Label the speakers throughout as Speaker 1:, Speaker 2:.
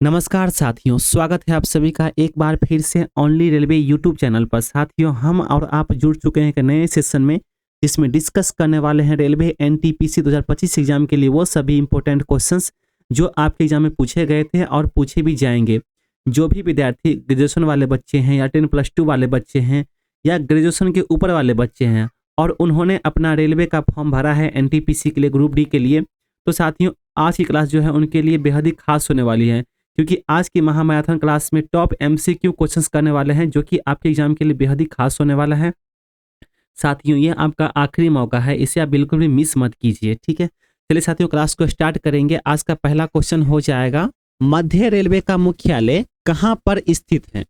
Speaker 1: नमस्कार साथियों, स्वागत है आप सभी का एक बार फिर से ओनली रेलवे यूट्यूब चैनल पर। साथियों, हम और आप जुड़ चुके हैं एक नए सेशन में, जिसमें डिस्कस करने वाले हैं रेलवे एनटीपीसी 2025 एग्जाम के लिए वो सभी इंपॉर्टेंट क्वेश्चंस जो आपके एग्जाम में पूछे गए थे और पूछे भी जाएंगे। जो भी विद्यार्थी ग्रेजुएशन वाले बच्चे हैं या 10+2 वाले बच्चे हैं या ग्रेजुएशन के ऊपर वाले बच्चे हैं और उन्होंने अपना रेलवे का फॉर्म भरा है एनटीपीसी के लिए, ग्रुप डी के लिए, तो साथियों आज की क्लास जो है उनके लिए बेहद ही खास होने वाली है, क्योंकि आज की महामैराथन क्लास में टॉप एमसीक्यू क्वेश्चंस करने वाले हैं जो कि आपके एग्जाम के लिए बेहद ही खास होने वाला है। साथियों, ये आपका आखिरी मौका है, इसे आप बिल्कुल भी मिस मत कीजिए। ठीक है, चलिए साथियों क्लास को स्टार्ट करेंगे। आज का पहला क्वेश्चन हो जाएगा, मध्य रेलवे का मुख्यालय कहाँ पर स्थित है?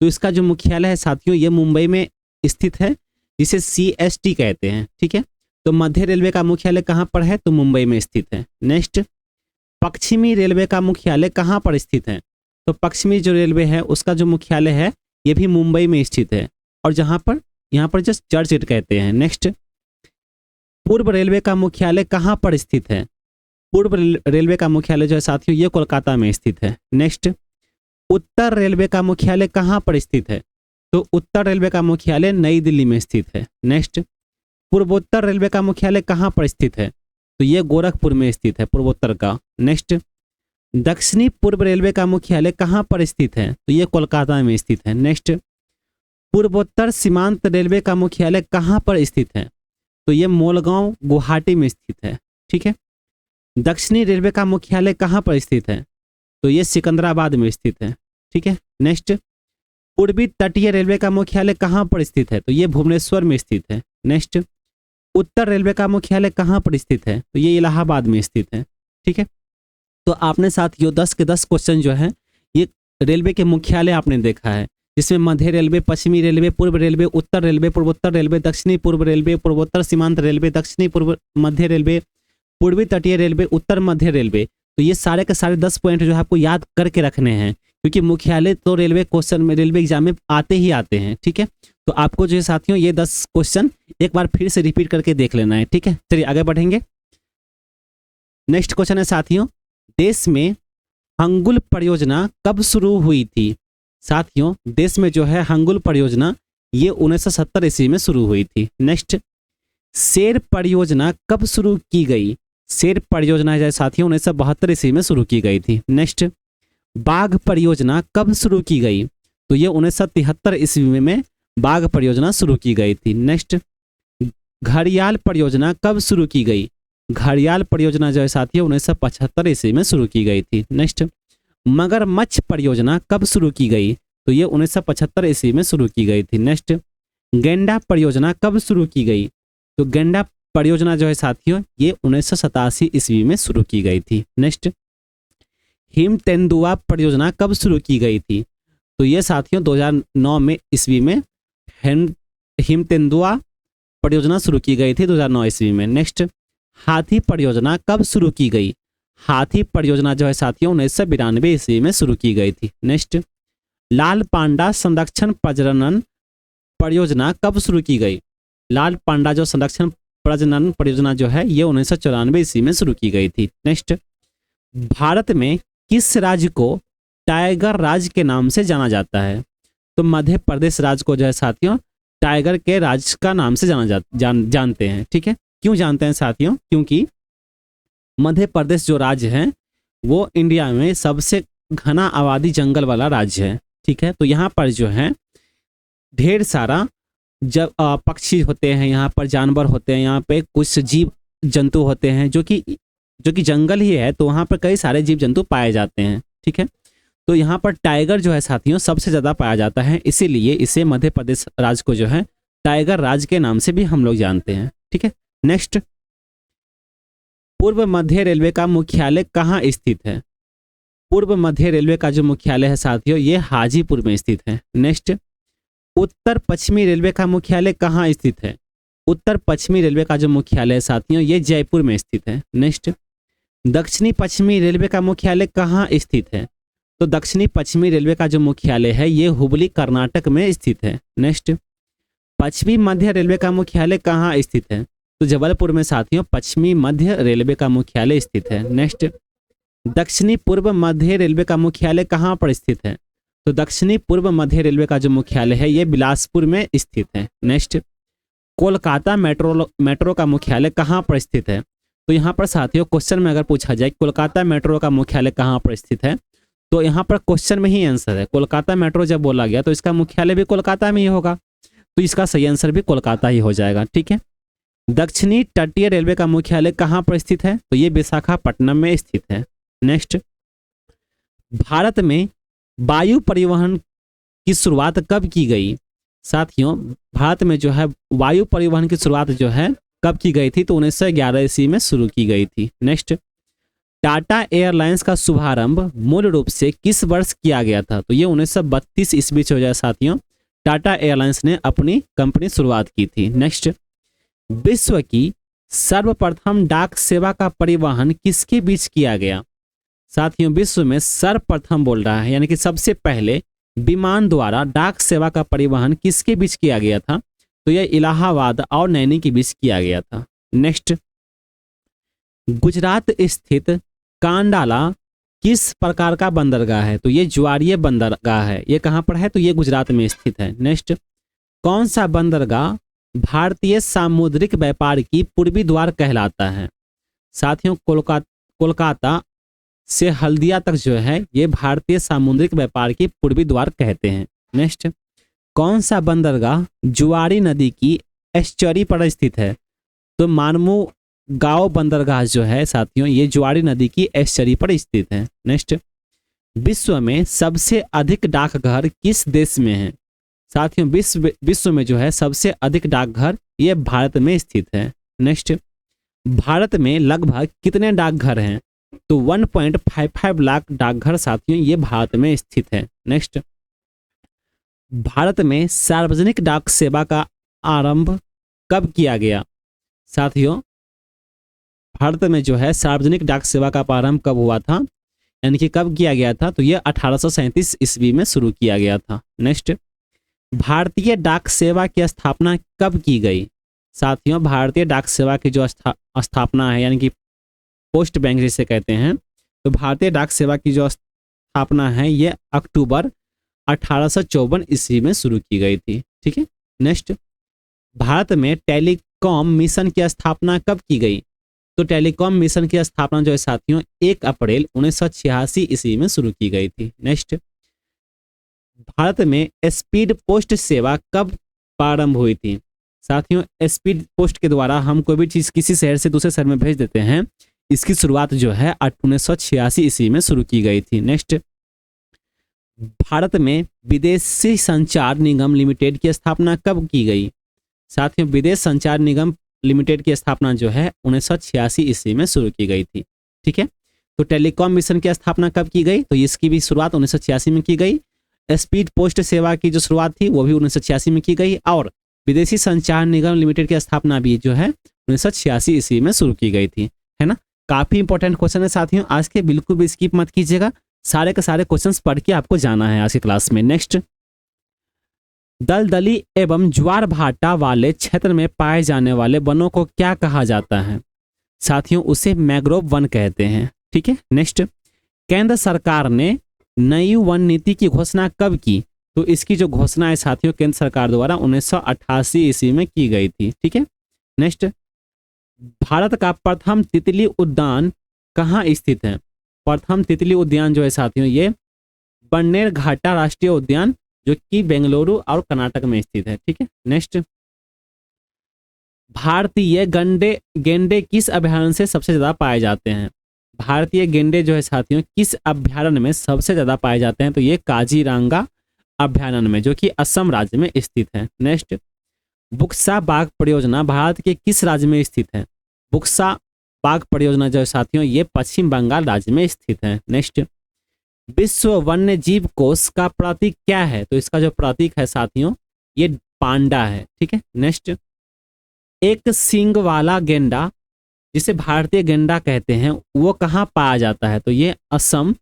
Speaker 1: तो इसका जो मुख्यालय है साथियों ये मुंबई में स्थित है, जिसे CST कहते हैं। ठीक है, तो मध्य रेलवे का मुख्यालय कहाँ पर है? तो मुंबई में स्थित है। नेक्स्ट, पश्चिमी रेलवे का मुख्यालय कहाँ पर स्थित है? तो पश्चिमी जो रेलवे है उसका जो मुख्यालय है ये भी मुंबई में स्थित है, और यहाँ पर जस्ट चर्च गेट कहते हैं। नेक्स्ट, पूर्व रेलवे का मुख्यालय कहाँ पर स्थित है? पूर्व रेलवे का मुख्यालय जो है साथियों ये कोलकाता में स्थित है। नेक्स्ट, उत्तर रेलवे का मुख्यालय कहाँ पर स्थित है? तो उत्तर रेलवे का मुख्यालय नई दिल्ली में स्थित है। नेक्स्ट, पूर्वोत्तर रेलवे का मुख्यालय कहाँ पर स्थित है? तो ये गोरखपुर में स्थित है, पूर्वोत्तर का। नेक्स्ट, दक्षिणी पूर्व रेलवे का मुख्यालय कहाँ पर स्थित है? तो ये कोलकाता में स्थित है। नेक्स्ट, पूर्वोत्तर सीमांत रेलवे का मुख्यालय कहाँ पर स्थित है? तो ये मोलगांव गुवाहाटी में स्थित है। ठीक है, दक्षिणी रेलवे का मुख्यालय कहाँ पर स्थित है? तो ये सिकंदराबाद में स्थित है। ठीक है, नेक्स्ट, पूर्वी तटीय रेलवे का मुख्यालय कहाँ पर स्थित है? तो ये भुवनेश्वर में स्थित है। नेक्स्ट, उत्तर रेलवे का मुख्यालय कहाँ पर स्थित है? तो ये इलाहाबाद में स्थित है। ठीक है, तो आपने साथियों 10 के 10 क्वेश्चन जो है ये रेलवे के मुख्यालय आपने देखा है, जिसमें मध्य रेलवे, पश्चिमी रेलवे, पूर्व रेलवे, उत्तर रेलवे, पूर्वोत्तर रेलवे, दक्षिणी पूर्व रेलवे, पूर्वोत्तर सीमांत रेलवे, दक्षिणी पूर्व मध्य रेलवे, पूर्वी तटीय रेलवे, उत्तर मध्य रेलवे। तो ये सारे के सारे 10 पॉइंट जो है आपको याद करके रखने हैं, क्योंकि मुख्यालय तो रेलवे क्वेश्चन में, रेलवे एग्जाम में आते ही आते हैं। ठीक है, तो आपको जो है साथियों ये 10 क्वेश्चन एक बार फिर से रिपीट करके देख लेना है। ठीक है, चलिए आगे बढ़ेंगे। नेक्स्ट क्वेश्चन है साथियों, देश में हंगुल परियोजना कब शुरू हुई थी? साथियों देश में जो है हंगुल परियोजना ये 1970 ईस्वी में शुरू हुई थी। नेक्स्ट, शेर परियोजना कब शुरू की गई? शेर परियोजना जो है साथियों 1972 ईस्वी में शुरू की गई थी। नेक्स्ट, बाघ परियोजना कब शुरू की गई? तो ये 1973 ईस्वी में बाघ परियोजना शुरू की गई थी। नेक्स्ट, घड़ियाल परियोजना कब शुरू की गई? घड़ियाल परियोजना जो है साथियों 1975 ईस्वी में शुरू की गई थी। नेक्स्ट, मगरमच्छ परियोजना कब शुरू की गई? तो ये 1975 ईस्वी में शुरू की गई थी। नेक्स्ट, गेंडा परियोजना कब शुरू की गई? तो गेंडा परियोजना जो है साथियों ये 1987 ईस्वी में शुरू की गई थी। नेक्स्ट, हिम तेंदुआ परियोजना कब शुरू की गई थी? तो ये साथियों 2009 में ईस्वी में हिम तेंदुआ परियोजना शुरू की गई थी 2009 ईस्वी में। नेक्स्ट, हाथी परियोजना कब शुरू की गई? हाथी परियोजना जो है साथियों 1992 ईस्वी में शुरू की गई थी। नेक्स्ट, लाल पांडा संरक्षण प्रजनन परियोजना कब शुरू की गई? लाल पांडा जो संरक्षण प्रजनन परियोजना जो है ये 1994 ईस्वी में शुरू की गई थी। नेक्स्ट, भारत में किस राज्य को टाइगर राज्य के नाम से जाना जाता है? तो मध्य प्रदेश राज्य को जो है साथियों टाइगर के राज्य का नाम से जानते हैं। ठीक है, क्यों जानते हैं साथियों? क्योंकि मध्य प्रदेश जो राज्य है वो इंडिया में सबसे घना आबादी जंगल वाला राज्य है। ठीक है, तो यहाँ पर जो है ढेर सारा जब पक्षी होते हैं, यहाँ पर जानवर होते हैं, यहाँ पे कुछ जीव जंतु होते हैं जो कि जंगल ही है, तो वहाँ पर कई सारे जीव जंतु पाए जाते हैं। ठीक है, तो यहाँ पर टाइगर जो है साथियों सबसे ज़्यादा पाया जाता है, इसीलिए इसे मध्य प्रदेश राज्य को जो है टाइगर राज्य के नाम से भी हम लोग जानते हैं। ठीक है, नेक्स्ट, पूर्व मध्य रेलवे का मुख्यालय कहाँ स्थित है? पूर्व मध्य रेलवे का जो मुख्यालय है साथियों ये हाजीपुर में स्थित है। नेक्स्ट, उत्तर पश्चिमी रेलवे का मुख्यालय कहाँ स्थित है? उत्तर पश्चिमी रेलवे का जो मुख्यालय है साथियों ये जयपुर में स्थित है। नेक्स्ट, दक्षिणी पश्चिमी रेलवे का मुख्यालय कहाँ स्थित है? तो दक्षिणी पश्चिमी रेलवे का जो मुख्यालय है ये हुबली कर्नाटक में स्थित है। नेक्स्ट, पश्चिमी मध्य रेलवे का मुख्यालय कहाँ स्थित है? तो जबलपुर में साथियों पश्चिमी मध्य रेलवे का मुख्यालय स्थित है। नेक्स्ट, दक्षिणी पूर्व मध्य रेलवे का मुख्यालय कहाँ पर स्थित है? तो दक्षिणी पूर्व मध्य रेलवे का जो मुख्यालय है ये बिलासपुर में स्थित है। नेक्स्ट, कोलकाता मेट्रो का मुख्यालय कहाँ पर स्थित है? तो यहाँ पर साथियों क्वेश्चन में अगर पूछा जाए कोलकाता मेट्रो का मुख्यालय कहाँ पर स्थित है, तो यहाँ पर क्वेश्चन में ही आंसर है कोलकाता मेट्रो। जब बोला गया तो इसका मुख्यालय भी कोलकाता में ही होगा, तो इसका सही आंसर भी कोलकाता ही हो जाएगा। ठीक है। दक्षिणी तटीय रेलवे का मुख्यालय कहाँ पर स्थित है? तो ये विशाखापट्टनम में स्थित है। नेक्स्ट, भारत में वायु परिवहन की शुरुआत कब की गई? साथियों भारत में जो है वायु परिवहन की शुरुआत जो है कब की गई थी? तो 1911 ईस्वी में शुरू की गई थी। नेक्स्ट, टाटा एयरलाइंस का शुभारंभ मूल रूप से किस वर्ष किया गया था? तो ये 1932 ईस्वी से हो जाए साथियों, टाटा एयरलाइंस ने अपनी कंपनी शुरुआत की थी। नेक्स्ट, विश्व की सर्वप्रथम डाक सेवा का परिवहन किसके बीच किया गया? साथियों विश्व में सर्वप्रथम बोल रहा है, यानी कि सबसे पहले विमान द्वारा डाक सेवा का परिवहन किसके बीच किया गया था? तो यह इलाहाबाद और नैनी के बीच किया गया था। नेक्स्ट, गुजरात स्थित कांडाला किस प्रकार का बंदरगाह है? तो ये ज्वारीय बंदरगाह है। ये कहाँ पर है? तो ये गुजरात में स्थित है। नेक्स्ट, कौन सा बंदरगाह भारतीय सामुद्रिक व्यापार की पूर्वी द्वार कहलाता है? साथियों कोलकाता से हल्दिया तक जो है ये भारतीय सामुद्रिक व्यापार की पूर्वी द्वार कहते हैं। नेक्स्ट, कौन सा बंदरगाह जुआरी नदी की एस्चुरी पर स्थित है? तो मानमू गांव बंदरगाह जो है साथियों ये जुआरी नदी की एस्चुरी पर स्थित है। नेक्स्ट, विश्व में सबसे अधिक डाकघर किस देश में है? साथियों विश्व में जो है सबसे अधिक डाकघर ये भारत में स्थित है। नेक्स्ट, भारत में लगभग कितने डाकघर हैं? तो 1.55 लाख डाकघर साथियों ये भारत में स्थित है। नेक्स्ट, भारत में सार्वजनिक डाक सेवा का आरंभ कब किया गया? साथियों भारत में जो है सार्वजनिक डाक सेवा का प्रारंभ कब हुआ था, यानी कि कब किया गया था? तो यह 1837 ईस्वी में शुरू किया गया था। नेक्स्ट, भारतीय डाक सेवा की स्थापना कब की गई? साथियों भारतीय डाक सेवा की जो स्थापना है, यानी कि पोस्ट बैंक जिसे कहते हैं, तो भारतीय डाक सेवा की जो स्थापना है ये अक्टूबर 1854 ईस्वी में शुरू की गई थी। ठीक है। नेक्स्ट, भारत में टेलीकॉम मिशन की स्थापना कब की गई? तो टेलीकॉम मिशन की स्थापना जो है साथियों 1 अप्रैल 1986 ईस्वी में शुरू की गई थी। नेक्स्ट, भारत में स्पीड पोस्ट सेवा कब प्रारंभ हुई थी? साथियों स्पीड पोस्ट के द्वारा हम कोई भी चीज किसी शहर से दूसरे शहर में भेज देते हैं, इसकी शुरुआत जो है 1986 ईस्वी में शुरू की गई थी। नेक्स्ट, भारत में विदेशी संचार निगम लिमिटेड की स्थापना कब की गई? साथियों विदेश संचार निगम लिमिटेड की स्थापना जो है 1986 ईस्वी में शुरू की गई थी। ठीक है। तो टेलीकॉम मिशन की स्थापना कब की गई? तो इसकी भी शुरुआत 1986 में की गई। स्पीड पोस्ट सेवा की जो शुरुआत थी वो भी 1986 में की गई, और विदेशी संचार निगम लिमिटेड की स्थापना भी जो है 1986 ईस्वी में शुरू की गई थी। है ना। काफी इंपॉर्टेंट क्वेश्चन है साथियों आज के, बिल्कुल भी स्किप मत कीजिएगा, सारे के सारे क्वेश्चंस पढ़ के आपको जाना है आज की क्लास में। नेक्स्ट, दलदली एवं ज्वार भाटा वाले क्षेत्र में पाए जाने वाले वनों को क्या कहा जाता है? साथियों उसे मैंग्रोव वन कहते हैं। ठीक है। नेक्स्ट, केंद्र सरकार ने नई वन नीति की घोषणा कब की? तो इसकी जो घोषणा है साथियों केंद्र सरकार द्वारा 1988 ईस्वी में की गई थी। ठीक है। नेक्स्ट, भारत का प्रथम तितली उद्यान कहाँ स्थित है? प्रथम तितली उद्यान जो है साथियों ये बन्नेर घाटा राष्ट्रीय उद्यान जो कि बेंगलुरु और कर्नाटक में स्थित है। ठीक है। नेक्स्ट, भारतीय गेंडे किस अभयारण्य से सबसे ज्यादा पाए जाते हैं? भारतीय गेंडे जो है साथियों किस अभयारण्य में सबसे ज्यादा पाए जाते हैं? तो ये काजीरंगा अभयारण्य में जो कि असम राज्य में स्थित है। नेक्स्ट, बुक्सा बाघ परियोजना भारत के किस राज्य में स्थित है? बुक्सा बाघ परियोजना जो है साथियों ये पश्चिम बंगाल राज्य में स्थित है। नेक्स्ट, विश्व वन्य जीव कोष का प्रतीक क्या है? तो इसका जो प्रतीक है साथियों ये पांडा है। ठीक है। नेक्स्ट, एक सींग वाला गेंडा जिसे भारतीय गेंडा कहते हैं वो कहाँ पाया जाता है? तो ये असम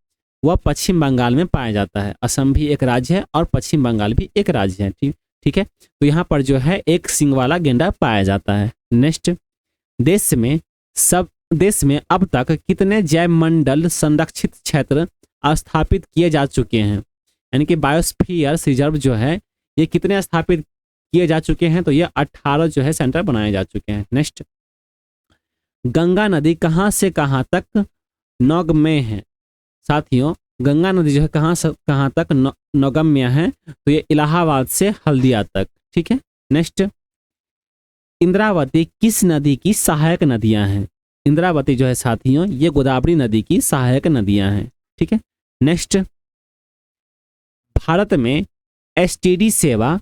Speaker 1: व पश्चिम बंगाल में पाया जाता है। असम भी एक राज्य है और पश्चिम बंगाल भी एक राज्य है। ठीक है। तो यहाँ पर जो है एक सींग वाला गेंडा पाया जाता है। नेक्स्ट, देश में देश में अब तक कितने जैव मंडल संरक्षित क्षेत्र स्थापित किए जा चुके हैं, यानी कि बायोस्फीयर रिजर्व जो है ये कितने स्थापित किए जा चुके हैं, तो ये 18 जो है सेंटर बनाए जा चुके हैं। नेक्स्ट, गंगा नदी कहाँ से कहाँ तक नौगम्य है? साथियों, गंगा नदी जो है कहाँ से कहाँ तक नौगम्य है, तो ये इलाहाबाद से हल्दिया तक। ठीक है। नेक्स्ट, इंद्रावती किस नदी की सहायक नदियां हैं? इंद्रावती जो है साथियों ये गोदावरी नदी की सहायक नदियां हैं। ठीक है। नेक्स्ट, भारत में एसटीडी सेवा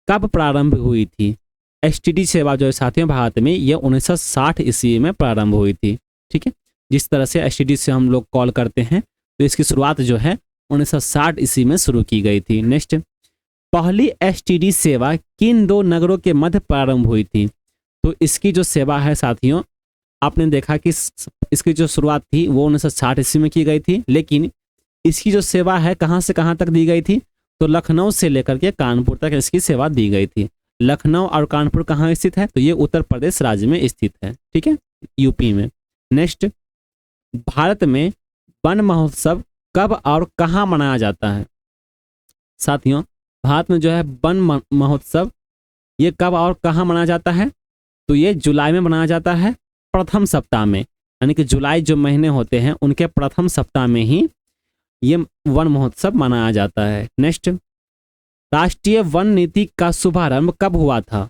Speaker 1: कब प्रारंभ हुई थी? एसटीडी सेवा जो है साथियों भारत में ये 1960 ईस्वी में प्रारंभ हुई थी। ठीक है। जिस तरह से एसटीडी से हम लोग कॉल करते हैं, तो इसकी शुरुआत जो है 1960 ईस्वी में शुरू की गई थी। नेक्स्ट, पहली एसटीडी सेवा किन दो नगरों के मध्य प्रारंभ हुई थी? तो इसकी जो सेवा है साथियों, आपने देखा कि इसकी जो शुरुआत थी वो 1960 ईस्वी में की गई थी, लेकिन इसकी जो सेवा है कहाँ से कहाँ तक दी गई थी, तो लखनऊ से लेकर के कानपुर तक इसकी सेवा दी गई थी। लखनऊ और कानपुर कहाँ स्थित है, तो ये उत्तर प्रदेश राज्य में स्थित है। ठीक है, यूपी में। नेक्स्ट, भारत में वन महोत्सव कब और कहाँ मनाया जाता है? साथियों, भारत में जो है वन महोत्सव ये कब और कहाँ मनाया जाता है, तो ये जुलाई में मनाया जाता है, प्रथम सप्ताह में, यानी कि जुलाई जो महीने होते हैं उनके प्रथम सप्ताह में ही ये वन महोत्सव मनाया जाता है। नेक्स्ट, राष्ट्रीय वन नीति का शुभारंभ कब हुआ था?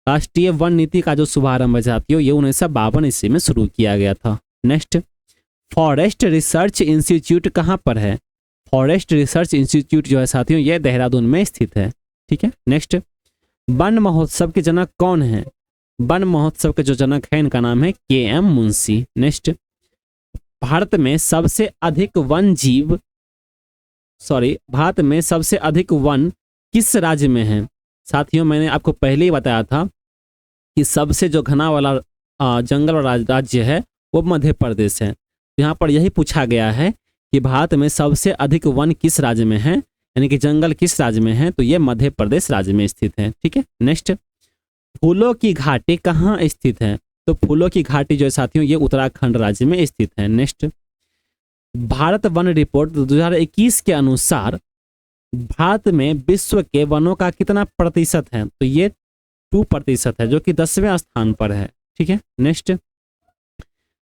Speaker 1: राष्ट्रीय वन नीति का जो शुभारंभ है साथियों ये 1952 ईस्वी में शुरू किया गया था। नेक्स्ट, फॉरेस्ट रिसर्च इंस्टीट्यूट कहाँ पर है? फॉरेस्ट रिसर्च इंस्टीट्यूट जो है साथियों ये देहरादून में स्थित है। ठीक है। नेक्स्ट, वन महोत्सव के जनक कौन है? वन महोत्सव के जो जनक है इनका नाम है के.एम. मुंशी। नेक्स्ट, भारत में सबसे अधिक वन किस राज्य में है? साथियों, मैंने आपको पहले ही बताया था कि सबसे जो घना वाला जंगल वाला राज्य है वो मध्य प्रदेश है। यहाँ पर यही पूछा गया है कि भारत में सबसे अधिक वन किस राज्य में है, यानी कि जंगल किस राज्य में है, तो ये मध्य प्रदेश राज्य में स्थित है। ठीक है। नेक्स्ट, फूलों की घाटी कहाँ स्थित है? तो फूलों की घाटी जो है साथियों ये उत्तराखंड राज्य में स्थित है। नेक्स्ट, भारत वन रिपोर्ट 2021 के अनुसार भारत में विश्व के वनों का कितना प्रतिशत है? तो ये 2% है, जो कि 10वें स्थान पर है। ठीक है। नेक्स्ट,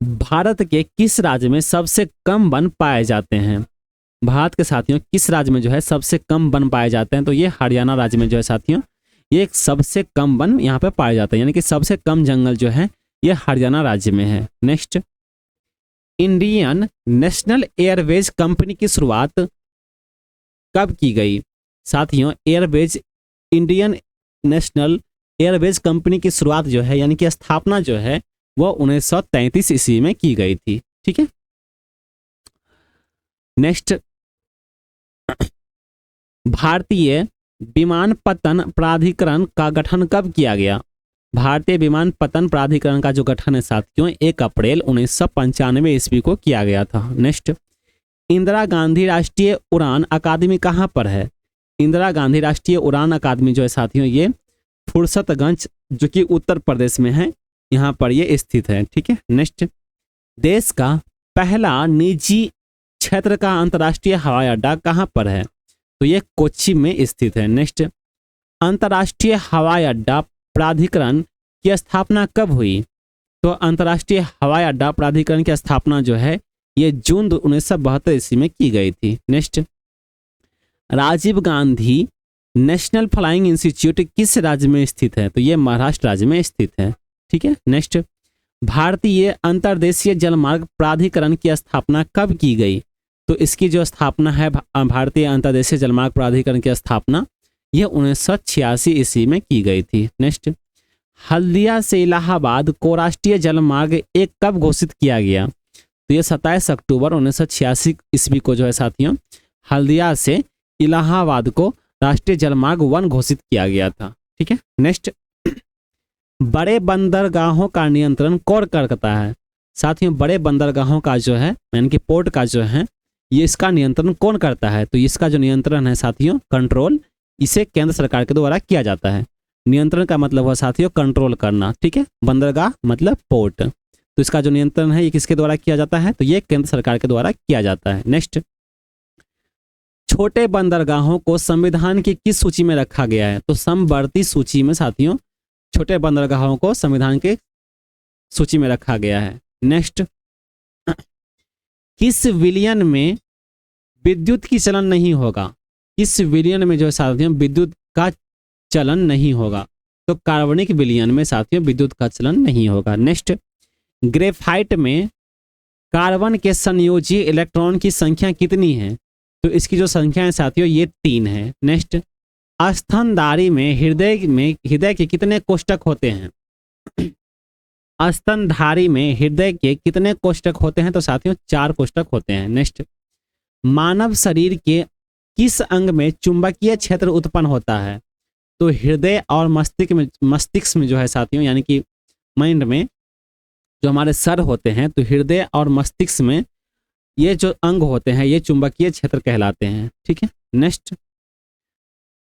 Speaker 1: भारत के किस राज्य में सबसे कम वन पाए जाते हैं? भारत के साथियों किस राज्य में जो है सबसे कम वन पाए जाते हैं? तो ये हरियाणा राज्य में जो है साथियों ये सबसे कम वन यहाँ पे पाए जाते हैं, यानी कि सबसे कम जंगल जो है ये हरियाणा राज्य में है। Next, Indian national Airways company की शुरुआत कब की गई? साथियों, इंडियन नेशनल एयरवेज कंपनी की शुरुआत जो है यानी कि स्थापना जो है वो 1933 ईस्वी में की गई थी। ठीक है। नेक्स्ट, भारतीय विमानपत्तन प्राधिकरण का गठन कब किया गया? भारतीय विमानपत्तन प्राधिकरण का जो गठन है साथियों 1 अप्रैल 1995 ईस्वी को किया गया था। नेक्स्ट, इंदिरा गांधी राष्ट्रीय उड़ान अकादमी कहाँ पर है? इंदिरा गांधी राष्ट्रीय उड़ान अकादमी जो है साथियों ये फुर्सतगंज जो कि उत्तर प्रदेश में है, यहाँ पर ये स्थित है। ठीक है। नेक्स्ट, देश का पहला निजी क्षेत्र का अंतर्राष्ट्रीय हवाई अड्डा कहाँ पर है? तो ये कोच्चि में स्थित है। नेक्स्ट, अंतर्राष्ट्रीय हवाई अड्डा प्राधिकरण की स्थापना कब हुई? तो अंतर्राष्ट्रीय हवाई अड्डा प्राधिकरण की स्थापना जो है ये जून 1972 ईस्वी में की गई थी। Next, Rajiv Gandhi National Flying Institute किस राज्य में स्थित है? तो ये महाराष्ट्र राज्य में स्थित है। ठीक है। नेक्स्ट, भारतीय अंतर्देशीय जलमार्ग प्राधिकरण की स्थापना कब की गई? तो इसकी जो स्थापना है भारतीय अंतर्देशीय जलमार्ग प्राधिकरण की स्थापना यह 1986 ईस्वी में की गई थी। नेक्स्ट, हल्दिया से इलाहाबाद को राष्ट्रीय जलमार्ग 1 कब घोषित किया गया? तो ये 27 अक्टूबर 1986 ईस्वी को जो है साथियों हल्दिया से इलाहाबाद को राष्ट्रीय जलमार्ग 1 घोषित किया गया था। ठीक है। नेक्स्ट, बड़े बंदरगाहों का नियंत्रण कौन करता है? साथियों, बड़े बंदरगाहों का जो है यानी कि पोर्ट का जो है ये इसका नियंत्रण कौन करता है? तो इसका जो नियंत्रण है साथियों कंट्रोल इसे केंद्र सरकार के द्वारा किया जाता है। नियंत्रण का मतलब है साथियों कंट्रोल करना। ठीक है। बंदरगाह मतलब पोर्ट। तो इसका जो नियंत्रण है ये किसके द्वारा किया जाता है, तो ये केंद्र सरकार के द्वारा किया जाता है। नेक्स्ट, छोटे बंदरगाहों को संविधान की किस सूची में रखा गया है, तो समवर्ती सूची में साथियों छोटे बंदरगाहों को संविधान के सूची में रखा गया है। नेक्स्ट, किस विलियन में विद्युत की चलन नहीं होगा, किस विलियन में जो है साथियों विद्युत का चलन नहीं होगा, तो कार्बनिक विलियन में साथियों विद्युत का चलन नहीं होगा। नेक्स्ट, ग्रेफाइट में कार्बन के संयोजी इलेक्ट्रॉन की संख्या कितनी है, तो इसकी जो संख्या है साथियों ये 3 है। नेक्स्ट, स्तनधारी में हृदय के कितने कोष्ठक होते हैं, स्तनधारी में हृदय के कितने कोष्ठक होते हैं, तो साथियों 4 कोष्ठक होते हैं। नेक्स्ट, मानव शरीर के किस अंग में चुंबकीय क्षेत्र उत्पन्न होता है, तो हृदय और मस्तिष्क में जो है साथियों यानी कि माइंड में जो हमारे सर होते हैं, तो हृदय और मस्तिष्क में ये जो अंग होते हैं ये चुंबकीय क्षेत्र कहलाते हैं। ठीक है। नेक्स्ट,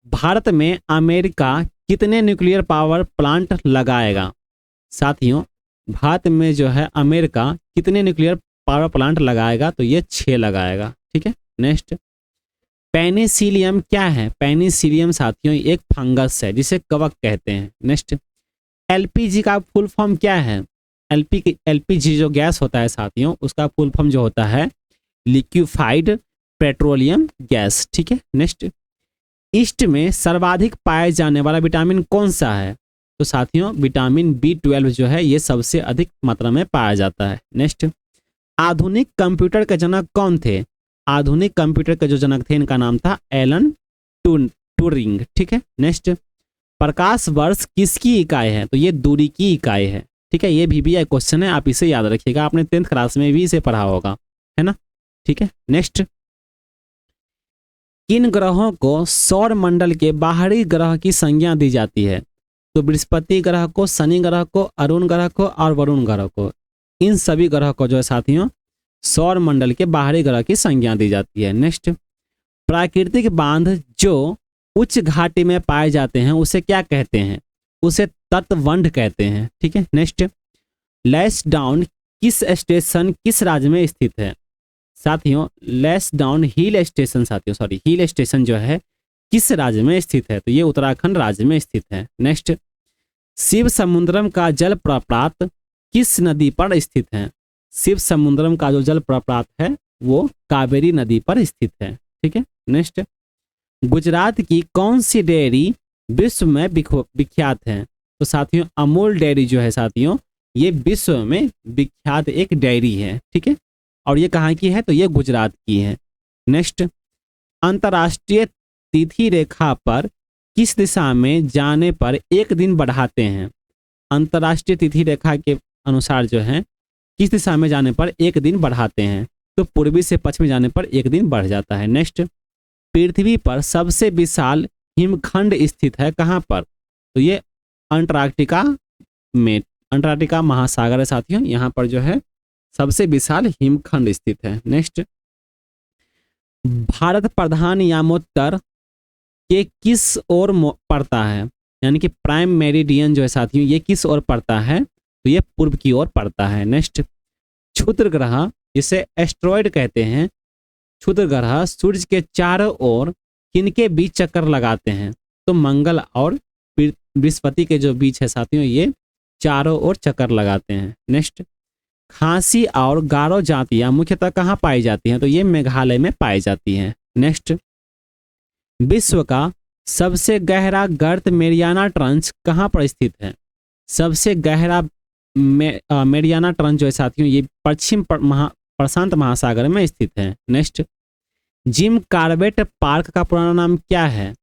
Speaker 1: भारत में अमेरिका कितने न्यूक्लियर पावर प्लांट लगाएगा, साथियों भारत में जो है अमेरिका कितने न्यूक्लियर पावर प्लांट लगाएगा, तो ये 6 लगाएगा। ठीक है। नेक्स्ट, पेनिसिलियम क्या है, पेनिसिलियम साथियों एक फंगस है जिसे कवक कहते हैं। नेक्स्ट, एलपीजी का फुल फॉर्म क्या है, एलपीजी जो गैस होता है साथियों उसका फुल फॉर्म जो होता है लिक्विफाइड पेट्रोलियम गैस। ठीक है। नेक्स्ट, ईस्ट में सर्वाधिक पाए जाने वाला विटामिन कौन सा है, तो साथियों विटामिन B12 जो है ये सबसे अधिक मात्रा में पाया जाता है। नेक्स्ट, आधुनिक कंप्यूटर के जनक कौन थे, आधुनिक कंप्यूटर के जो जनक थे इनका नाम था एलन ट्यूरिंग। ठीक है। नेक्स्ट, प्रकाश वर्ष किसकी इकाई है, तो ये दूरी की इकाई है। ठीक है। ये भी क्वेश्चन है, आप इसे याद रखिएगा, आपने 10th क्लास में भी इसे पढ़ा होगा, है ना। ठीक है। नेक्स्ट, किन ग्रहों को सौर मंडल के बाहरी ग्रह की संज्ञा दी जाती है, तो बृहस्पति ग्रह को, शनि ग्रह को, अरुण ग्रह को और वरुण ग्रह को, इन सभी ग्रह को जो है साथियों सौर मंडल के बाहरी ग्रह की संज्ञा दी जाती है। नेक्स्ट, प्राकृतिक बांध जो उच्च घाटी में पाए जाते हैं उसे क्या कहते हैं, उसे तटबंध कहते हैं। ठीक है। नेक्स्ट, लैंसडाउन किस स्टेशन किस राज्य में स्थित है, साथियों Lansdowne hill station hill station जो है किस राज्य में स्थित है, तो ये उत्तराखंड राज्य में स्थित है। नेक्स्ट, शिव समुद्रम का जल प्रपात किस नदी पर स्थित है, शिव समुद्रम का जो जल प्रपात है वो कावेरी नदी पर स्थित है। ठीक है। नेक्स्ट, गुजरात की कौन सी डेयरी विश्व में विख्यात है, तो साथियों अमूल डेयरी जो है साथियों ये विश्व में विख्यात एक डेयरी है। ठीक है। और ये कहाँ की है, तो ये गुजरात की है। नेक्स्ट, अंतर्राष्ट्रीय तिथि रेखा पर किस दिशा में जाने पर 1 दिन बढ़ाते हैं, अंतर्राष्ट्रीय तिथि रेखा के अनुसार जो है किस दिशा में जाने पर 1 दिन बढ़ाते हैं, तो पूर्वी से पश्चिमी जाने पर 1 दिन बढ़ जाता है। नेक्स्ट, पृथ्वी पर सबसे विशाल हिमखंड स्थित है कहाँ पर, तो ये अंटार्कटिका में, अंटार्कटिका महासागर है साथियों, यहाँ पर जो है सबसे विशाल हिमखंड स्थित है। नेक्स्ट, भारत प्रधान यामोत्तर के किस ओर पड़ता है, यानी कि प्राइम मेरिडियन जो है साथियों ये किस ओर पड़ता है, तो ये पूर्व की ओर पड़ता है। नेक्स्ट, क्षुद्र ग्रह जिसे एस्ट्रॉयड कहते हैं, क्षुद्र ग्रह सूर्य के चारों ओर किनके बीच चक्कर लगाते हैं, तो मंगल और बृहस्पति के जो बीच है साथियों ये चारों ओर चक्कर लगाते हैं। नेक्स्ट, खासी और गारो जातियां मुख्यतः कहाँ पाई जाती हैं, तो ये मेघालय में पाई जाती हैं। नेक्स्ट, विश्व का सबसे गहरा गर्त मेरियाना ट्रंच कहाँ पर स्थित है, सबसे गहरा मेरियाना ट्रंच जो है साथियों ये पश्चिम प्रशांत महासागर में स्थित है। नेक्स्ट, जिम कॉर्बेट पार्क का पुराना नाम क्या है,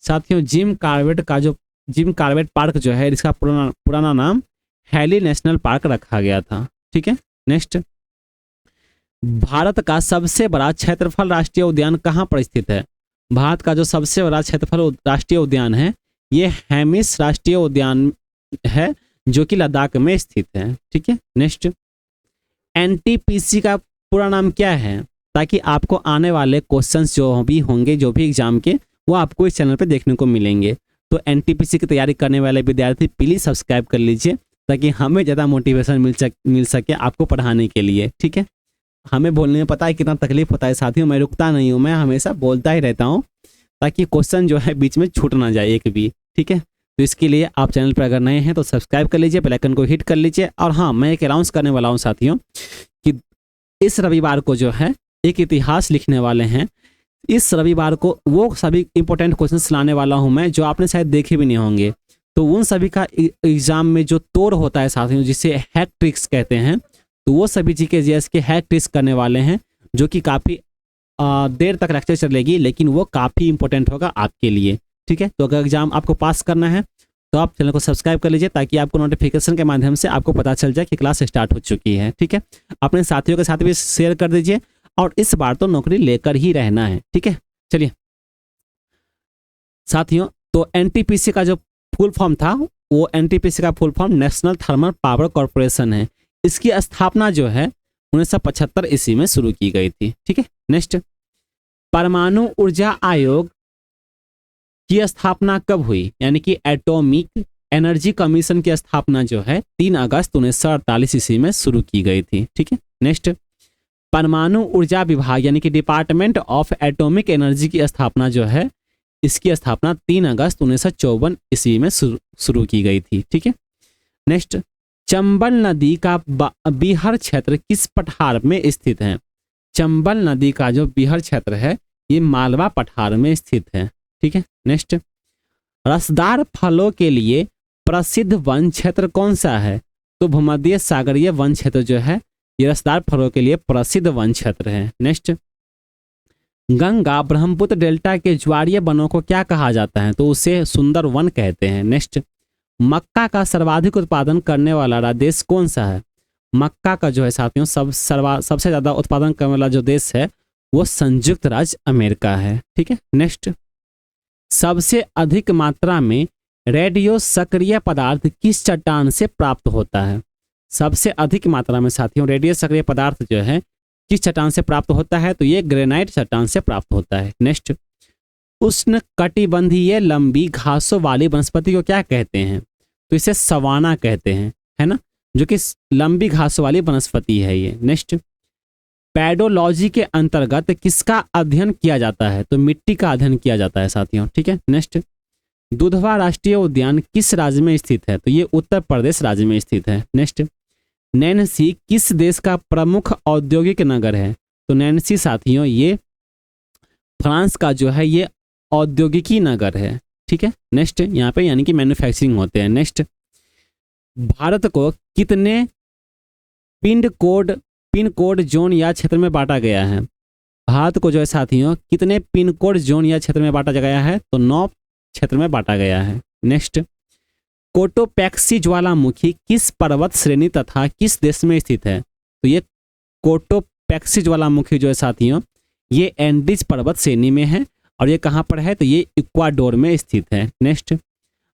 Speaker 1: साथियों जिम कॉर्बेट पार्क जो है इसका पुराना नाम हैली नेशनल पार्क रखा गया था। ठीक है। नेक्स्ट, भारत का सबसे बड़ा क्षेत्रफल राष्ट्रीय उद्यान कहाँ पर स्थित है, भारत का जो सबसे बड़ा क्षेत्रफल राष्ट्रीय उद्यान है ये हेमिस राष्ट्रीय उद्यान है जो कि लद्दाख में स्थित है। ठीक है। नेक्स्ट, एनटीपीसी का पूरा नाम क्या है, ताकि आपको आने वाले क्वेश्चंस जो भी होंगे जो भी एग्जाम के वो आपको इस चैनल पे देखने को मिलेंगे। तो एनटीपीसी की तैयारी करने वाले विद्यार्थी प्लीज सब्सक्राइब कर लीजिए ताकि हमें ज़्यादा मोटिवेशन मिल सके आपको पढ़ाने के लिए। ठीक है, हमें बोलने में पता है कितना तकलीफ होता है साथियों, मैं रुकता नहीं हूँ, मैं हमेशा बोलता ही रहता हूँ ताकि क्वेश्चन जो है बीच में छूट ना जाए एक भी। ठीक है, तो इसके लिए आप चैनल पर अगर नए हैं तो सब्सक्राइब कर लीजिए, बेल आइकन को हिट कर लीजिए। और हाँ, मैं एक अनाउंस करने वाला हूँ साथियों कि इस रविवार को जो है एक इतिहास लिखने वाले हैं। इस रविवार को वो सभी इंपॉर्टेंट क्वेश्चंस लाने वाला हूं मैं जो आपने शायद देखे भी नहीं होंगे। तो उन सभी का एग्जाम में जो तोड़ होता है साथियों, जिसे हैक ट्रिक्स कहते हैं, तो वो सभी GK/GS के हैक ट्रिक्स करने वाले हैं, जो कि काफ़ी देर तक लेक्चर चलेगी, लेकिन वो काफ़ी इंपॉर्टेंट होगा आपके लिए। ठीक है, तो अगर एग्जाम आपको पास करना है तो आप चैनल को सब्सक्राइब कर लीजिए ताकि आपको नोटिफिकेशन के माध्यम से आपको पता चल जाए कि क्लास स्टार्ट हो चुकी है। ठीक है, अपने साथियों के साथ भी शेयर कर दीजिए, और इस बार तो नौकरी लेकर ही रहना है। ठीक है, चलिए साथियों, तो NTPC का जो फुल फॉर्म था, वो NTPC का full form national thermal power corporation है। इसकी स्थापना जो है 1975 ईस्वी में शुरू की गई थी। ठीक है, नेक्स्ट, परमाणु ऊर्जा आयोग की स्थापना कब हुई, यानी कि एटॉमिक एनर्जी कमीशन की स्थापना जो है 3 अगस्त 1948 ईस्वी में शुरू की गई थी। ठीक है, नेक्स्ट, परमाणु ऊर्जा विभाग यानी कि डिपार्टमेंट ऑफ एटॉमिक एनर्जी की स्थापना जो है, इसकी स्थापना 3 अगस्त 1954 ईस्वी में शुरू की गई थी। ठीक है, नेक्स्ट, चंबल नदी का बिहार क्षेत्र किस पठार में स्थित है। चंबल नदी का जो बिहार क्षेत्र है ये मालवा पठार में स्थित है। ठीक है, नेक्स्ट, रसदार फलों के लिए प्रसिद्ध वन क्षेत्र कौन सा है। तो भूमध्य सागरीय वन क्षेत्र जो है ये रसदार फलों के लिए प्रसिद्ध वन क्षेत्र है। नेक्स्ट, गंगा ब्रह्मपुत्र डेल्टा के ज्वारीय वनों को क्या कहा जाता है, तो उसे सुंदर वन कहते हैं। नेक्स्ट, मक्का का सर्वाधिक उत्पादन करने वाला देश कौन सा है। मक्का का जो है साथियों सबसे ज्यादा उत्पादन करने वाला जो देश है वो संयुक्त राज्य अमेरिका है। ठीक है, नेक्स्ट, सबसे अधिक मात्रा में रेडियो सक्रिय पदार्थ किस चट्टान से प्राप्त होता है। सबसे अधिक मात्रा में साथियों रेडियो सक्रिय पदार्थ जो है किस चट्टान से प्राप्त होता है, तो ये ग्रेनाइट चट्टान से प्राप्त होता है। नेक्स्ट, उष्ण कटिबंधीय लंबी घासों वाली वनस्पति को क्या कहते हैं, तो इसे सवाना कहते हैं, है ना, जो कि लंबी घासों वाली वनस्पति है ये। नेक्स्ट, पेडोलॉजी के अंतर्गत किसका अध्ययन किया जाता है, तो मिट्टी का अध्ययन किया जाता है साथियों। ठीक है, नेक्स्ट, दुधवा राष्ट्रीय उद्यान किस राज्य में स्थित है, तो ये उत्तर प्रदेश राज्य में स्थित है। नेक्स्ट, नैन्सी किस देश का प्रमुख औद्योगिक नगर है, तो नैन्सी साथियों ये फ्रांस का जो है ये औद्योगिकी नगर है। ठीक है, नेक्स्ट, यहाँ पे यानी कि मैन्युफैक्चरिंग होते हैं। नेक्स्ट, भारत को कितने पिन कोड जोन या क्षेत्र में बांटा गया है। भारत को जो है साथियों कितने पिन कोड जोन या क्षेत्र में बांटा गया है, तो 9 क्षेत्र में बांटा गया है। नेक्स्ट, कोटोपैक्सी ज्वालामुखी किस पर्वत श्रेणी तथा किस देश में स्थित है, तो ये कोटोपैक्सी ज्वालामुखी जो है साथियों ये एंडीज पर्वत श्रेणी में है, और ये कहाँ पर है, तो ये इक्वाडोर में स्थित है। नेक्स्ट,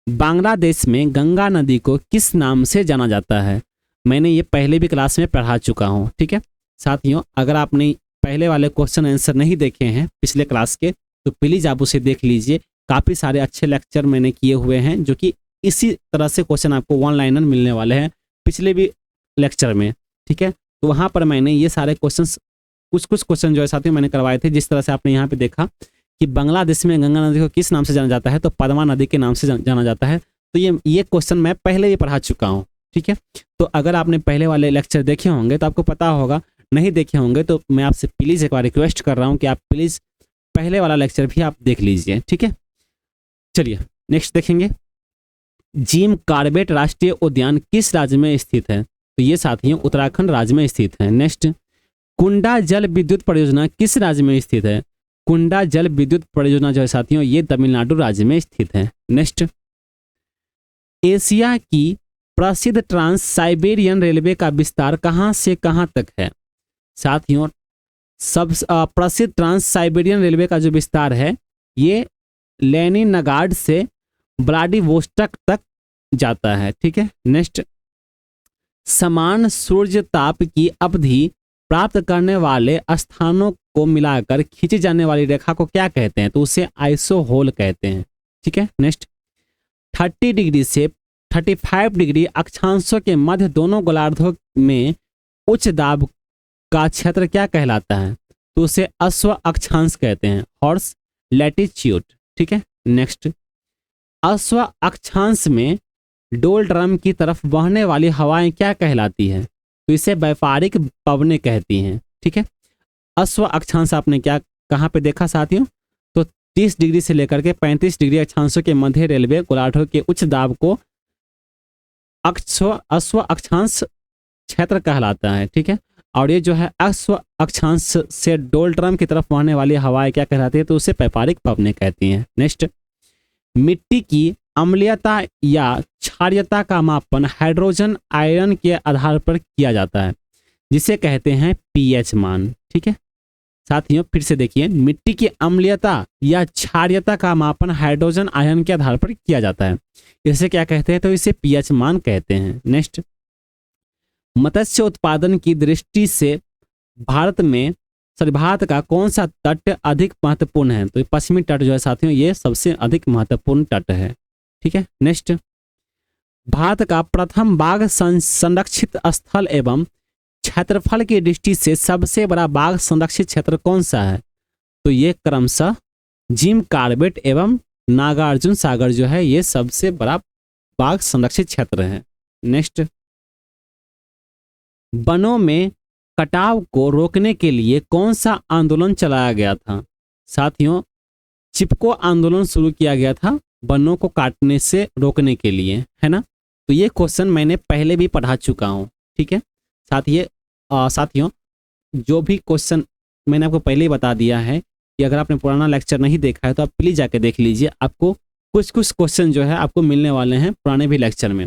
Speaker 1: बांग्लादेश में गंगा नदी को किस नाम से जाना जाता है, मैंने ये पहले भी क्लास में पढ़ा चुका हूँ। ठीक है साथियों, अगर आपने पहले वाले क्वेश्चन आंसर नहीं देखे हैं पिछले क्लास के, तो प्लीज़ आप उसे देख लीजिए। काफ़ी सारे अच्छे लेक्चर मैंने किए हुए हैं, जो कि इसी तरह से क्वेश्चन आपको वन लाइनर मिलने वाले हैं पिछले भी लेक्चर में। ठीक है, तो वहाँ पर मैंने ये सारे क्वेश्चन कुछ क्वेश्चन जो है साथियों मैंने करवाए थे। जिस तरह से आपने यहाँ पे देखा कि बांग्लादेश में गंगा नदी को किस नाम से जाना जाता है, तो पद्मा नदी के नाम से जाना जाता है। तो ये क्वेश्चन मैं पहले ही पढ़ा चुका हूँ। ठीक है, तो अगर आपने पहले वाले लेक्चर देखे होंगे तो आपको पता होगा, नहीं देखे होंगे तो मैं आपसे प्लीज़ एक बार रिक्वेस्ट कर रहा हूँ कि आप प्लीज़ पहले वाला लेक्चर भी आप देख लीजिए। ठीक है, चलिए नेक्स्ट देखेंगे। जिम कॉर्बेट राष्ट्रीय उद्यान किस राज्य में स्थित है, तो ये साथियों उत्तराखंड राज्य में स्थित है। नेक्स्ट, कुंडा जल विद्युत परियोजना किस राज्य में स्थित है, कुंडा जल विद्युत परियोजना जो है साथियों ये तमिलनाडु राज्य में स्थित है। नेक्स्ट, एशिया की प्रसिद्ध ट्रांस साइबेरियन रेलवे का विस्तार कहां से कहां तक है। साथियों सब प्रसिद्ध ट्रांस साइबेरियन रेलवे का जो विस्तार है ये लेनिनग्राड से व्लादिवोस्टोक तक जाता है। ठीक है, नेक्स्ट, समान सूर्य ताप की अवधि प्राप्त करने वाले स्थानों को मिलाकर खींची जाने वाली रेखा को क्या कहते हैं, तो उसे आइसोहोल कहते हैं। ठीक है, नेक्स्ट, 30 डिग्री से 35 डिग्री अक्षांशों के मध्य दोनों गोलार्धों में उच्च दाब का क्षेत्र क्या कहलाता है? तो उसे अश्व अक्षांश कहते हैं, हॉर्स लैटिट्यूड। ठीक है, नेक्स्ट, अश्व अक्षांश में डोल ड्रम की तरफ बहने वाली हवाएं क्या कहलाती है? तो इसे व्यापारिक पवनें कहती हैं। ठीक है, अश्व अक्षांश आपने क्या कहाँ पे देखा साथियों? तो 30 डिग्री से लेकर के 35 डिग्री अक्षांशों के मध्य रेलवे गोलार्धों के उच्च दाब को अश्व अक्षांश क्षेत्र कहलाता है। ठीक है, और ये जो है अश्व अक्षांश से डोल ड्रम की तरफ बहने वाली हवाएं क्या कहलाती है? तो उसे व्यापारिक पवनें कहती हैं। नेक्स्ट, मिट्टी की अम्लीयता या क्षारीयता का मापन हाइड्रोजन आयन के आधार पर किया जाता है, जिसे कहते हैं पीएच मान। ठीक है साथियों, फिर से देखिए, मिट्टी की अम्लीयता या क्षारीयता का मापन हाइड्रोजन आयन के आधार पर किया जाता है, इसे क्या कहते हैं? तो इसे पीएच मान कहते हैं। नेक्स्ट, मत्स्य उत्पादन की दृष्टि से भारत का कौन सा तट अधिक महत्वपूर्ण है? तो पश्चिमी तट जो है साथियों, ये सबसे अधिक महत्वपूर्ण तट है। ठीक है, नेक्स्ट, भारत का प्रथम बाघ संरक्षित स्थल एवं क्षेत्रफल की दृष्टि से सबसे बड़ा बाघ संरक्षित क्षेत्र कौन सा है? तो ये क्रमशः जिम कार्बेट एवं नागार्जुन सागर जो है, ये सबसे बड़ा बाघ संरक्षित क्षेत्र है। नेक्स्ट, वनों में कटाव को रोकने के लिए कौन सा आंदोलन चलाया गया था? साथियों, चिपको आंदोलन शुरू किया गया था वनों को काटने से रोकने के लिए, है ना। तो ये क्वेश्चन मैंने पहले भी पढ़ा चुका हूँ। ठीक है साथियों, जो भी क्वेश्चन मैंने आपको पहले ही बता दिया है कि अगर आपने पुराना लेक्चर नहीं देखा है तो आप प्लीज़ जाके देख लीजिए। आपको कुछ क्वेश्चन जो है आपको मिलने वाले हैं पुराने भी लेक्चर में।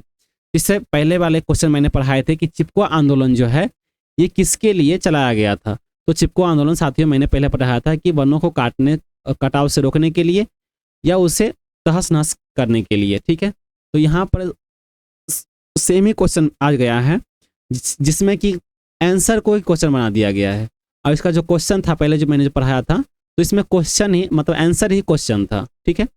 Speaker 1: इससे पहले वाले क्वेश्चन मैंने पढ़ाए थे कि चिपको आंदोलन जो है ये किसके लिए चलाया गया था। तो चिपको आंदोलन साथियों मैंने पहले पढ़ाया था कि वनों को कटाव से रोकने के लिए या उसे तहस नहस करने के लिए। ठीक है, तो यहाँ पर सेम ही क्वेश्चन आ गया है जिसमें कि आंसर को ही क्वेश्चन बना दिया गया है। और इसका जो क्वेश्चन था पहले जो मैंने जो पढ़ाया था तो इसमें क्वेश्चन ही मतलब आंसर ही क्वेश्चन था। ठीक है,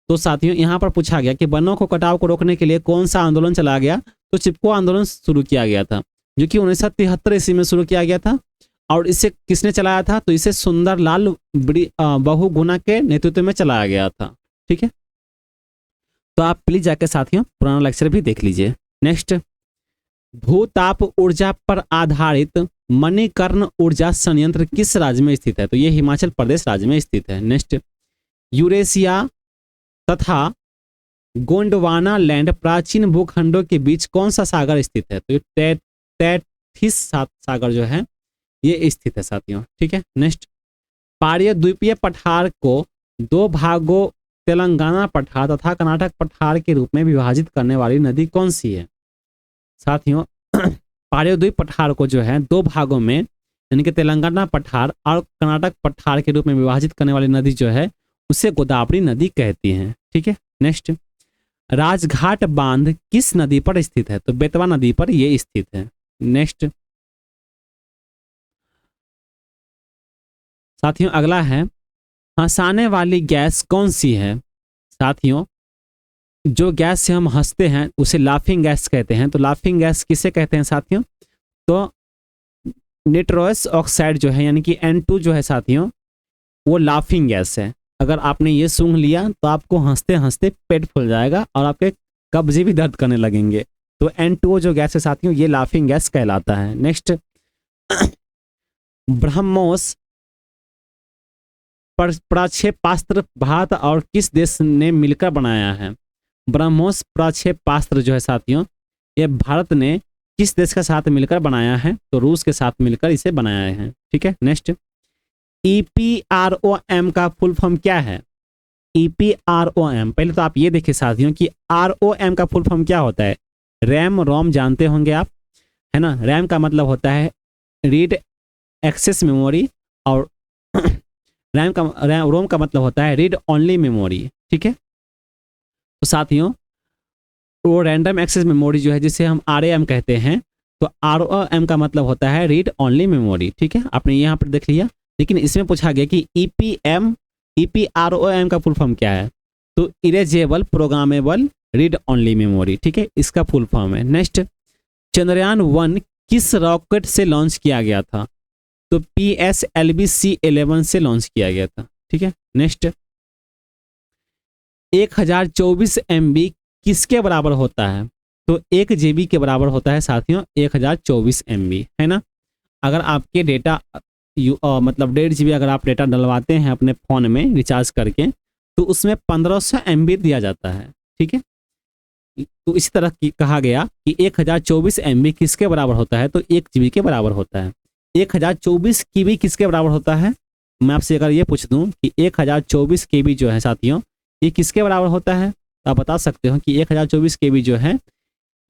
Speaker 1: तो साथियों यहाँ पर पूछा गया कि वनों को कटाव को रोकने के लिए कौन सा आंदोलन चलाया गया? तो चिपको आंदोलन शुरू किया गया था जो कि 1973 ईस्वी में शुरू किया गया था। और इसे किसने चलाया था? तो इसे सुंदरलाल बहुगुणा के नेतृत्व में चलाया गया था। ठीक है, तो आप प्लीज जाके साथियों पुराना लेक्चर भी देख लीजिए। नेक्स्ट, भूताप ऊर्जा पर आधारित मणिकर्ण ऊर्जा संयंत्र किस राज्य में स्थित है? तो ये हिमाचल प्रदेश राज्य में स्थित है। नेक्स्ट, यूरेशिया तथा गोंडवाना लैंड प्राचीन भूखंडों के बीच कौन सा सागर स्थित है? तो ये तैथिस सागर जो है ये स्थित है साथियों। ठीक है, नेक्स्ट, पार्य द्वीपीय पठार को दो भागों तेलंगाना पठार तथा कर्नाटक पठार के रूप में विभाजित करने वाली नदी कौन सी है? साथियों पार्यद्वीप पठार को जो है दो भागों में यानी कि तेलंगाना पठार और कर्नाटक पठार के रूप में विभाजित करने वाली नदी जो है उसे गोदावरी नदी कहती हैं। ठीक है, नेक्स्ट, राजघाट बांध किस नदी पर स्थित है? तो बेतवा नदी पर यह स्थित है। नेक्स्ट साथियों अगला है, हंसाने वाली गैस कौन सी है? साथियों जो गैस से हम हंसते हैं उसे लाफिंग गैस कहते हैं। तो लाफिंग गैस किसे कहते हैं साथियों? तो निट्रोस ऑक्साइड जो है यानी कि N2 जो है साथियों वो लाफिंग गैस है। अगर आपने ये सूंघ लिया तो आपको हंसते हंसते पेट फूल जाएगा और आपके कब्जे भी दर्द करने लगेंगे। तो N2 जो गैस है साथियों ये लाफिंग गैस कहलाता है। नेक्स्ट, ब्रह्मोस प्रक्षेपास्त्र भारत और किस देश ने मिलकर बनाया है? ब्रह्मोस प्रक्षेपास्त्र जो है साथियों ये भारत ने किस देश के साथ मिलकर बनाया है? तो रूस के साथ मिलकर इसे बनाया है। ठीक है, नेक्स्ट, EPROM का फुल फॉर्म क्या है? EPROM पहले तो आप ये देखिए साथियों कि ROM का फुल फॉर्म क्या होता है? रैम रोम जानते होंगे आप, है ना। रैम का मतलब होता है रीड एक्सेस मेमोरी और रोम का मतलब होता है रीड ओनली मेमोरी। ठीक है, तो साथियों वो रैंडम एक्सेस मेमोरी जो है जिसे हम RAM कहते हैं तो ROM का मतलब होता है रीड ओनली मेमोरी। ठीक है, आपने यहाँ पर देख लिया। लेकिन इसमें पूछा गया कि EPROM का फुल फॉर्म क्या है? तो erasable programmable read only memory, ठीक है, इसका फुल फॉर्म है। नेक्स्ट, चंद्रयान 1 किस रॉकेट से लॉन्च किया गया था? तो PSLV C11 से लॉन्च किया गया था, ठीक है। नेक्स्ट, 1024 MB किसके बराबर होता है? तो 1 GB के बराबर होता है साथियों 1024 MB, है ना। अगर आपके डेटा मतलब 1.5 GB अगर आप डेटा डलवाते हैं अपने फ़ोन में रिचार्ज करके, तो उसमें 1500 MB दिया जाता है, ठीक है। तो इसी तरह कहा गया कि 1024 MB किसके बराबर होता है? तो 1 GB के बराबर होता है। 1024 KB किसके बराबर होता है? मैं आपसे अगर ये पूछ दूं कि 1024 KB जो है साथियों, ये किसके बराबर होता है? तो आप बता सकते हो कि 1024 KB जो है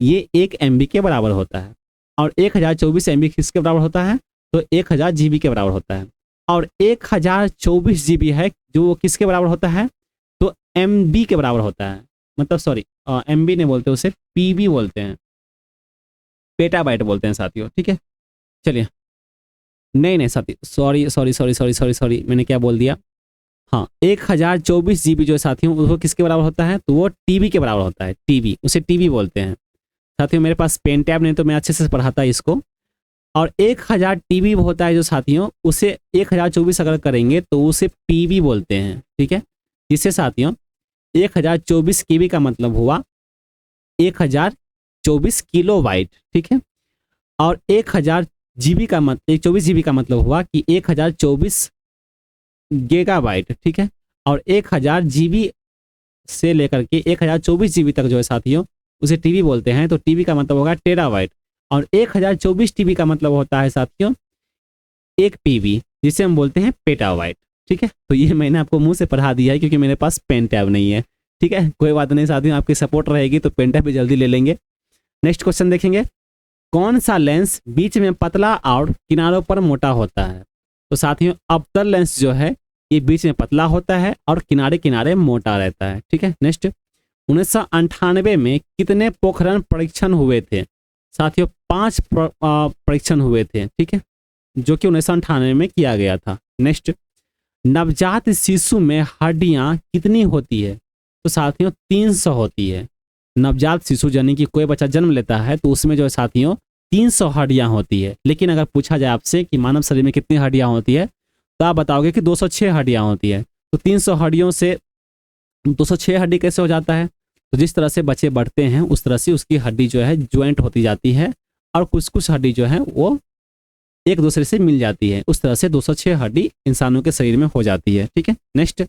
Speaker 1: ये 1 MB के बराबर होता है। और 1024 MB किसके बराबर होता है? तो 1000 GB के बराबर होता है। और 1024 GB है जो किसके बराबर होता है? तो MB के बराबर होता है। मतलब सॉरी, MB नहीं बोलते, उसे PB बोलते हैं, पेटाबाइट बोलते हैं साथियों, ठीक है। चलिए, नहीं साथी, सॉरी, मैंने क्या बोल दिया। हाँ, 1024 GB जो है साथियों वो किसके बराबर होता है? तो वो TB के बराबर होता है। TB, उसे TB बोलते हैं साथियों। मेरे पास पेन टैब नहीं तो मैं अच्छे से पढ़ाता इसको। और 1000 TB होता है जो साथियों, उसे 1024 अगर करेंगे तो उसे PB बोलते हैं, ठीक है। जिससे साथियों 1024 KB का मतलब हुआ 1024 किलोबाइट, ठीक है। और 1000 GB का 24 GB का मतलब हुआ कि 1024 गीगाबाइट, ठीक है। और 1000 GB से लेकर के 1024 GB तक जो है साथियों उसे TB बोलते हैं। तो TB का मतलब होगा टेराबाइट। और 1024 TB का मतलब होता है साथियों 1 PB, जिसे हम बोलते हैं पेटाबाइट, ठीक है। तो ये मैंने आपको मुंह से पढ़ा दिया है क्योंकि मेरे पास पेन टैब नहीं है, ठीक है। कोई बात नहीं साथियों, आपकी सपोर्ट रहेगी तो पेन टैब भी जल्दी ले लेंगे। नेक्स्ट क्वेश्चन देखेंगे, कौन सा लेंस बीच में पतला और किनारों पर मोटा होता है? तो साथियों अवतल लेंस जो है ये बीच में पतला होता है और किनारे किनारे मोटा रहता है, ठीक है। नेक्स्ट, 1998 में कितने पोखरण परीक्षण हुए थे? साथियों 5 परीक्षण हुए थे, ठीक है, जो कि 1998 में किया गया था। नेक्स्ट, नवजात शिशु में हड्डियां कितनी होती है? तो साथियों 300 होती है। नवजात शिशु यानी कि कोई बच्चा जन्म लेता है तो उसमें जो है साथियों 300 हड्डियां होती है। लेकिन अगर पूछा जाए आपसे कि मानव शरीर में कितनी हड्डियां होती है तो आप बताओगे कि 206 हड्डियां होती है। तो 300 हड्डियों से 206 हड्डी कैसे हो जाता है? तो जिस तरह से बच्चे बढ़ते हैं उस तरह से उसकी हड्डी जो है ज्वाइंट होती जाती है और कुछ कुछ हड्डी जो है वो एक दूसरे से मिल जाती है। उस तरह से 206 हड्डी इंसानों के शरीर में हो जाती है, ठीक है। नेक्स्ट,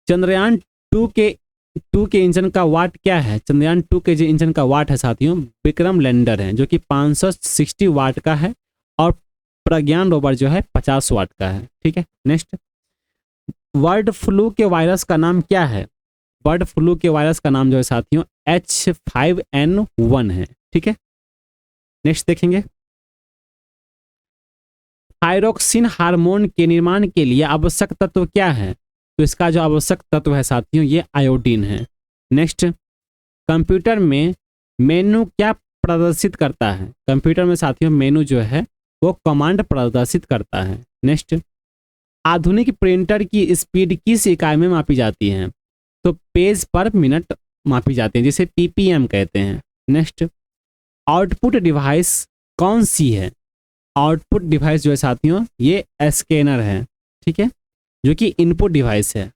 Speaker 1: चंद्रयान 2 के इंजन का वाट क्या है? चंद्रयान 2 के जो इंजन का वाट है साथियों विक्रम लैंडर है जो कि 560 वाट का है और प्रज्ञान रोवर जो है 50 वाट का है, ठीक है। नेक्स्ट, बर्ड फ्लू के वायरस का नाम क्या है? बर्ड फ्लू के वायरस का नाम जो है साथियों H5N1 है, ठीक है। नेक्स्ट देखेंगे, थायरोक्सिन हार्मोन के निर्माण के लिए आवश्यक तत्व क्या है? तो इसका जो आवश्यक तत्व है साथियों ये आयोडीन है। नेक्स्ट, कंप्यूटर में मेनू क्या प्रदर्शित करता है? कंप्यूटर में साथियों मेनू जो है वो कमांड प्रदर्शित करता है। नेक्स्ट, आधुनिक प्रिंटर की स्पीड किस इकाई में मापी जाती है? तो पेज पर मिनट मापी जाती है जिसे PPM कहते हैं। नेक्स्ट, आउटपुट डिवाइस कौन सी है? आउटपुट डिवाइस जो है साथियों ये स्कैनर है, ठीक है, जो कि इनपुट डिवाइस है।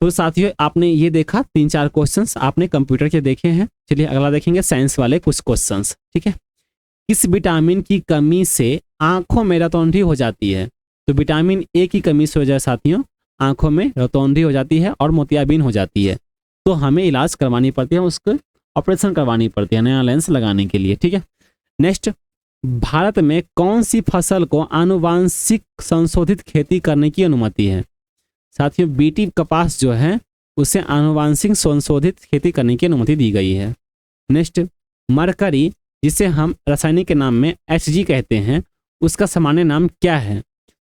Speaker 1: तो साथियों आपने ये देखा 3-4 क्वेश्चंस आपने कंप्यूटर के देखे हैं। चलिए अगला देखेंगे साइंस वाले कुछ क्वेश्चंस, ठीक है। किस विटामिन की कमी से आंखों में रतौंधी हो जाती है? तो विटामिन ए की कमी से हो जाए साथियों आंखों में रतौंधी हो जाती है और मोतियाबिंद हो जाती है। तो हमें इलाज करवानी पड़ती है, उसको ऑपरेशन करवानी पड़ती है नया लेंस लगाने के लिए, ठीक है। नेक्स्ट, भारत में कौन सी फसल को आनुवांशिक संशोधित खेती करने की अनुमति है? साथियों बीटी कपास जो है उसे आनुवांशिक संशोधित खेती करने की अनुमति दी गई है। नेक्स्ट, मरकरी जिसे हम रासायनिक के नाम में Hg कहते हैं उसका सामान्य नाम क्या है?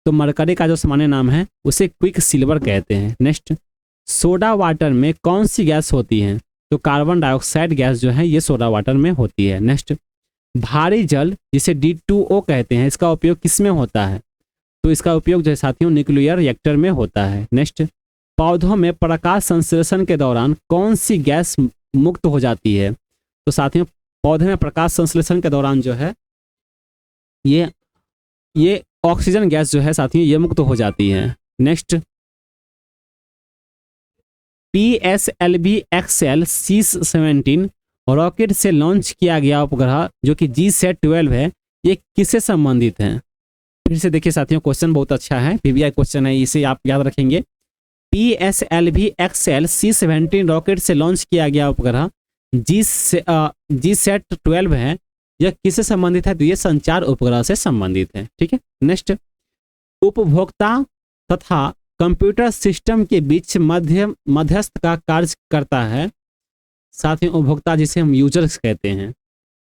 Speaker 1: तो मरकरी का जो सामान्य नाम है उसे क्विक सिल्वर कहते हैं। नेक्स्ट, सोडा वाटर में कौन सी गैस होती है? तो कार्बन डाइऑक्साइड गैस जो है ये सोडा वाटर में होती है। नेक्स्ट, भारी जल जिसे D2O कहते हैं इसका उपयोग किस में होता है? तो इसका उपयोग जो है साथियों न्यूक्लियर रिएक्टर में होता है। नेक्स्ट, पौधों में प्रकाश संश्लेषण के दौरान कौन सी गैस मुक्त हो जाती है? तो साथियों पौधे में प्रकाश संश्लेषण के दौरान जो है ये ऑक्सीजन गैस जो है साथियों ये मुक्त हो जाती है। Next, PSLV XL C-17 rocket से लॉन्च किया गया उपग्रह जो कि GSAT-12 है, ये किससे संबंधित है? फिर से देखिए साथियों, क्वेश्चन बहुत अच्छा है, PBI क्वेश्चन है, इसे आप याद रखेंगे। PSLV XL C-17 रॉकेट से लॉन्च किया गया उपग्रह GSAT-12 है, यह किससे संबंधित है? तो ये संचार उपग्रह से संबंधित है। ठीक है। नेक्स्ट, उपभोक्ता तथा कंप्यूटर सिस्टम के बीच मध्यस्थ का कार्य करता है। साथियों उपभोक्ता जिसे हम यूजर्स कहते हैं,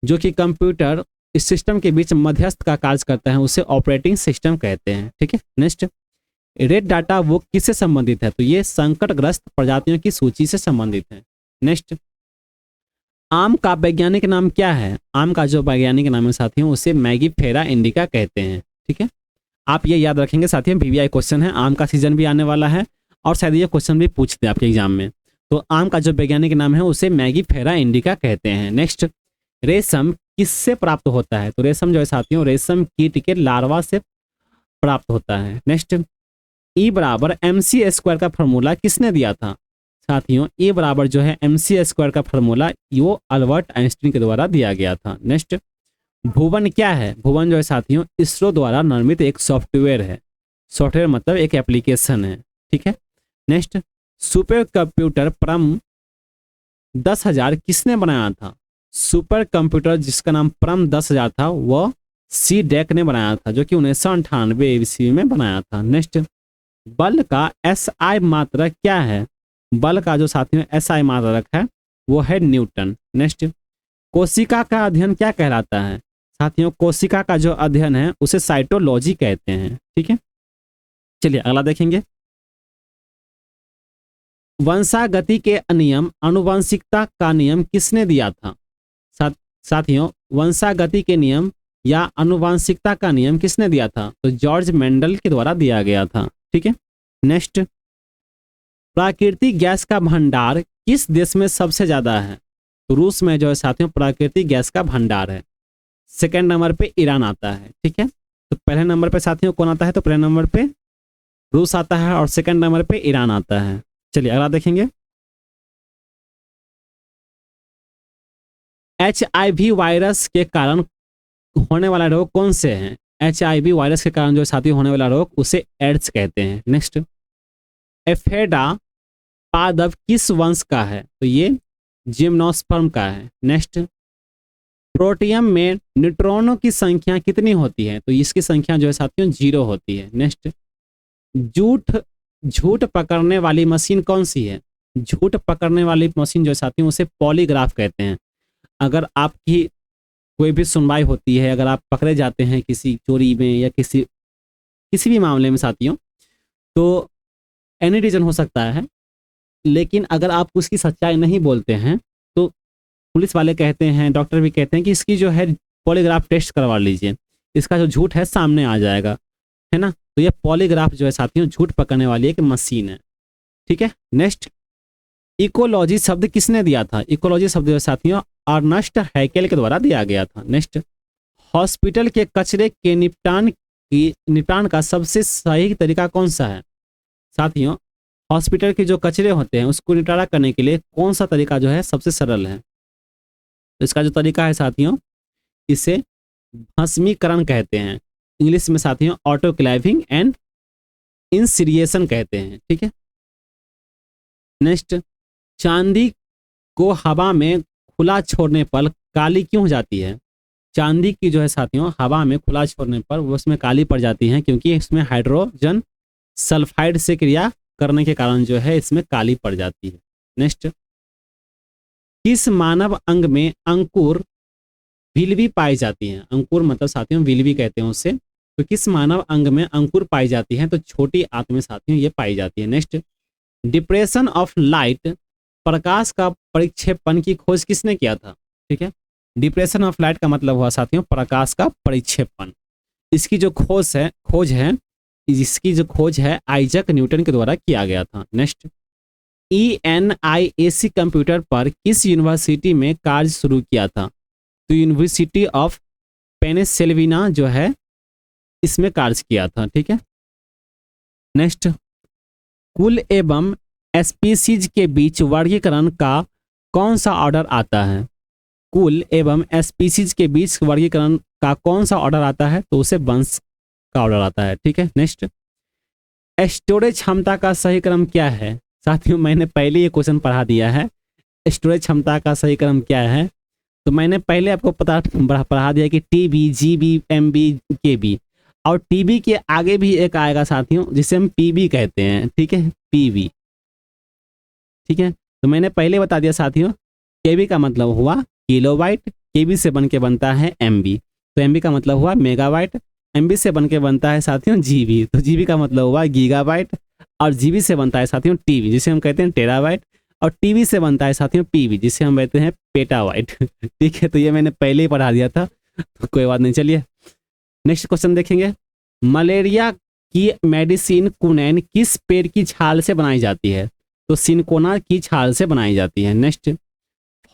Speaker 1: जो कि कंप्यूटर इस सिस्टम के बीच मध्यस्थ का कार्य करता है, उसे ऑपरेटिंग सिस्टम कहते हैं। ठीक है। नेक्स्ट, रेड डाटा वो किससे संबंधित है? तो ये संकटग्रस्त प्रजातियों की सूची से संबंधित है। नेक्स्ट, आम का वैज्ञानिक नाम क्या है? आम का जो वैज्ञानिक नाम है साथियों उसे मैगीफेरा इंडिका कहते हैं। ठीक है, आप ये याद रखेंगे साथियों, PBI क्वेश्चन है, आम का सीजन भी आने वाला है और शायद ये क्वेश्चन भी पूछते हैं आपके एग्जाम में। तो आम का जो वैज्ञानिक नाम है उसे मैगीफेरा इंडिका कहते हैं। नेक्स्ट, रेशम किससे प्राप्त होता है? तो रेशम जो है साथियों रेशम कीट के लार्वा से प्राप्त होता है। नेक्स्ट, E बराबर MC² का फॉर्मूला किसने दिया था? साथियों E बराबर जो है MC² का फॉर्मूला वो अल्बर्ट आइंस्टीन के द्वारा दिया गया था। नेक्स्ट, भुवन क्या है? भुवन जो है साथियों इसरो द्वारा निर्मित एक सॉफ्टवेयर है। सॉफ्टवेयर मतलब एक एप्लीकेशन है। ठीक है। नेक्स्ट, सुपर कंप्यूटर परम 10,000 किसने बनाया था? सुपर कंप्यूटर जिसका नाम परम 10,000 था वह CDEC ने बनाया था, जो कि 1998 ईस्वी में बनाया था। नेक्स्ट, बल का SI मात्रक क्या है? बल का जो साथियों SI मात्रक है वो है न्यूटन। नेक्स्ट, कोशिका का अध्ययन क्या कहलाता है? साथियों कोशिका का जो अध्ययन है उसे साइटोलॉजी कहते हैं। ठीक है, चलिए अगला देखेंगे। वंशागति के नियम आनुवंशिकता का नियम किसने दिया था? साथियों वंशागति के नियम या आनुवंशिकता का नियम किसने दिया था? तो जॉर्ज मेंडल के द्वारा दिया गया था। ठीक है। नेक्स्ट, प्राकृतिक गैस का भंडार किस देश में सबसे ज्यादा है? तो रूस में जो है साथियों प्राकृतिक गैस का भंडार है। सेकेंड नंबर पे ईरान आता है। ठीक है, तो पहले नंबर पे साथियों कौन आता है? तो पहले नंबर पे रूस आता है और सेकेंड नंबर पे ईरान आता है। चलिए अगला देखेंगे। HIV वायरस के कारण होने वाला रोग कौन से हैं? HIV वायरस के कारण जो साथियों होने वाला रोग उसे एड्स कहते हैं। नेक्स्ट, एफेडा पादप किस वंश का है? तो ये जिम्नोस्पर्म का है। नेक्स्ट, प्रोटियम में न्यूट्रॉनों की संख्या कितनी होती है? तो इसकी संख्या जो है साथियों 0 होती है। नेक्स्ट, झूठ पकड़ने वाली मशीन कौन सी है? झूठ पकड़ने वाली मशीन जो है साथियों उसे पॉलीग्राफ कहते हैं। अगर आपकी कोई भी सुनवाई होती है, अगर आप पकड़े जाते हैं किसी चोरी में या किसी भी मामले में साथियों, तो एनी रीजन हो सकता है, लेकिन अगर आप उसकी सच्चाई नहीं बोलते हैं तो पुलिस वाले कहते हैं, डॉक्टर भी कहते हैं कि इसकी जो है पॉलीग्राफ टेस्ट करवा लीजिए, इसका जो झूठ है सामने आ जाएगा, है ना। तो ये पॉलीग्राफ जो है साथियों झूठ पकड़ने वाली एक मशीन है। ठीक है। नेक्स्ट, इकोलॉजी शब्द किसने दिया था? इकोलॉजी शब्द जो है साथियों अर्नस्ट हैकेल के द्वारा दिया गया था। नेक्स्ट, हॉस्पिटल के कचरे के निपटान का सबसे सही तरीका कौन सा है? साथियों हॉस्पिटल के जो कचरे होते हैं उसको निपटारा करने के लिए कौन सा तरीका जो है सबसे सरल है? तो इसका जो तरीका है साथियों इसे भस्मीकरण कहते हैं। इंग्लिश में साथियों ऑटोक्लेविंग एंड इंसिरिएशन कहते हैं। ठीक है। नेक्स्ट, चांदी को हवा में खुला छोड़ने पर काली क्यों हो जाती है? चांदी की जो है साथियों हवा में खुला छोड़ने पर वो उसमें काली पड़ जाती है, क्योंकि इसमें हाइड्रोजन सल्फाइड से क्रिया करने के कारण जो है इसमें काली पड़ जाती है। नेक्स्ट, किस मानव अंग में अंकुर विलवी पाई जाती है? अंकुर मतलब साथियों विलवी कहते हैं उसे। तो किस मानव अंग में अंकुर पाई जाती है? तो छोटी आंत में साथियों ये पाई जाती है। नेक्स्ट, डिप्रेशन ऑफ लाइट प्रकाश का परिक्षेपण की खोज किसने किया था? ठीक है, डिप्रेशन ऑफ लाइट का मतलब हुआ साथियों प्रकाश का परिक्षेपण। इसकी जो खोज है जिसकी जो खोज है आइजक न्यूटन के द्वारा किया गया था। नेक्स्ट, ENIAC कंप्यूटर पर किस यूनिवर्सिटी में कार्य शुरू किया था? तो यूनिवर्सिटी ऑफ पेनिसिल्वेनिया जो है इसमें कार्य किया था। ठीक है। नेक्स्ट, कुल एवं स्पीसीज के बीच वर्गीकरण का कौन सा ऑर्डर आता है? कुल एवं स्पीसीज के बीच वर्गीकरण का कौन सा ऑर्डर आता है? तो उसे वंश का ऑर्डर आता है। ठीक है। नेक्स्ट, स्टोरेज क्षमता का सही क्रम क्या है? साथियों मैंने पहले ये क्वेश्चन पढ़ा दिया है, स्टोरेज क्षमता का सही क्रम क्या है। तो मैंने पहले आपको पढ़ा दिया कि TB, GB, MB, KB, और TB के आगे भी एक आएगा साथियों जिसे हम PB कहते हैं। ठीक है, PB। ठीक है, तो मैंने पहले बता दिया साथियों, KB का मतलब हुआ किलोबाइट, KB से बन के बनता है MB, तो MB का मतलब हुआ मेगाबाइट, MB से बन के बनता है साथियों GB, तो GB का मतलब हुआ गीगाबाइट, और GB से बनता है साथियों TB जिसे हम कहते हैं टेराबाइट, और TB से बनता है साथियों PB जिसे हम कहते हैं पेटाबाइट। ठीक है, तो ये मैंने पहले ही पढ़ा दिया था, तो कोई बात नहीं। चलिए नेक्स्ट क्वेश्चन देखेंगे। मलेरिया की मेडिसिन क्विनैन किस पेड़ की छाल से बनाई जाती है? तो सिनकोना की छाल से बनाई जाती है। नेक्स्ट,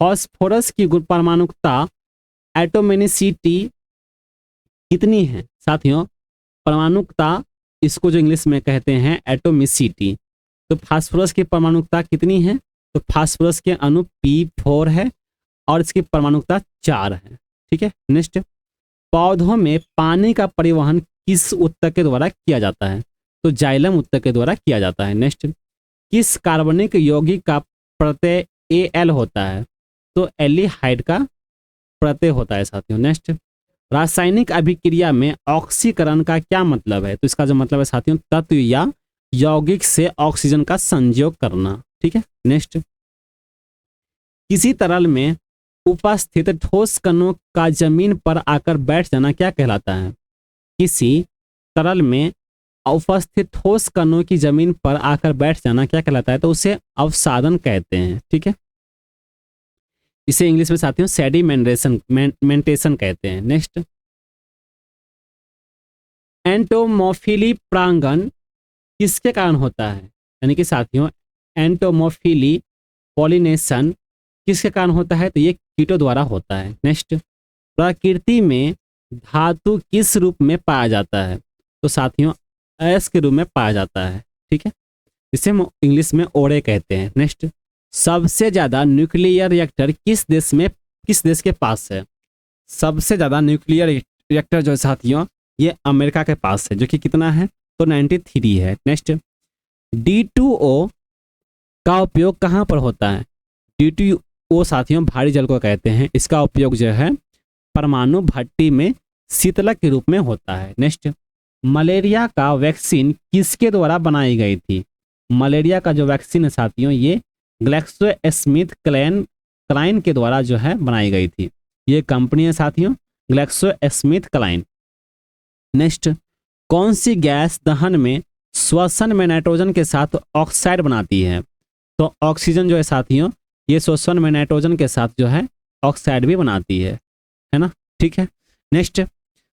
Speaker 1: फास्फोरस की परमाणुकता एटोमिसिटी कितनी है? साथियों परमाणुकता इसको जो इंग्लिश में कहते हैं एटोमिसिटी। तो फास्फोरस की परमाणुकता कितनी है? तो फास्फोरस के अणु P4 है और इसकी परमाणुकता 4 है। ठीक है। नेक्स्ट, पौधों में पानी का परिवहन किस ऊतक के द्वारा किया जाता है? तो जाइलम ऊतक के द्वारा किया जाता है। नेक्स्ट, किस कार्बनिक यौगिक का प्रत्यय Al होता है? तो एल्डिहाइड का प्रत्यय होता है साथियों। नेक्स्ट, रासायनिक अभिक्रिया में ऑक्सीकरण का क्या मतलब है? तो इसका जो मतलब है साथियों तत्व या यौगिक से ऑक्सीजन का संयोग करना। ठीक है। नेक्स्ट, किसी तरल में उपस्थित ठोस कणों का जमीन पर आकर बैठ जाना क्या कहलाता है? किसी तरल में उपस्थित ठोस कणों की जमीन पर आकर बैठ जाना क्या कहलाता है? तो उसे अवसादन कहते हैं। ठीक है, इसे इंग्लिश में साथियों सेडिमेंटेशन कहते हैं। नेक्स्ट, एंटोमोफिली परागण किसके कारण होता है? यानी कि साथियों एंटोमोफिली पॉलिनेशन किसके कारण होता है? तो ये कीटों द्वारा होता है। नेक्स्ट, प्रकृति में धातु किस रूप में पाया जाता है? तो साथियों अयस्क के रूप में पाया जाता है। ठीक है, इसे हम इंग्लिश में ओरे कहते हैं। नेक्स्ट, सबसे ज्यादा न्यूक्लियर रिएक्टर किस देश के पास है? सबसे ज्यादा न्यूक्लियर रिएक्टर जो है साथियों ये अमेरिका के पास है, जो कि कितना है? तो 93 है। नेक्स्ट, D2O का उपयोग कहाँ पर होता है? D2O साथियों भारी जल को कहते हैं। इसका उपयोग जो है परमाणु भट्टी में शीतलक के रूप में होता है। नेक्स्ट, मलेरिया का वैक्सीन किसके द्वारा बनाई गई थी? मलेरिया का जो वैक्सीन है साथियों ये ग्लैक्सोस्मिथक्लाइन के द्वारा जो है बनाई गई थी। ये कंपनी है साथियों ग्लैक्सोस्मिथक्लाइन। नेक्स्ट, कौन सी गैस दहन में श्वसन में नाइट्रोजन के साथ ऑक्साइड बनाती है? तो ऑक्सीजन जो है साथियों ये श्वसन में नाइट्रोजन के साथ जो है ऑक्साइड भी बनाती है ना। ठीक है। नेक्स्ट,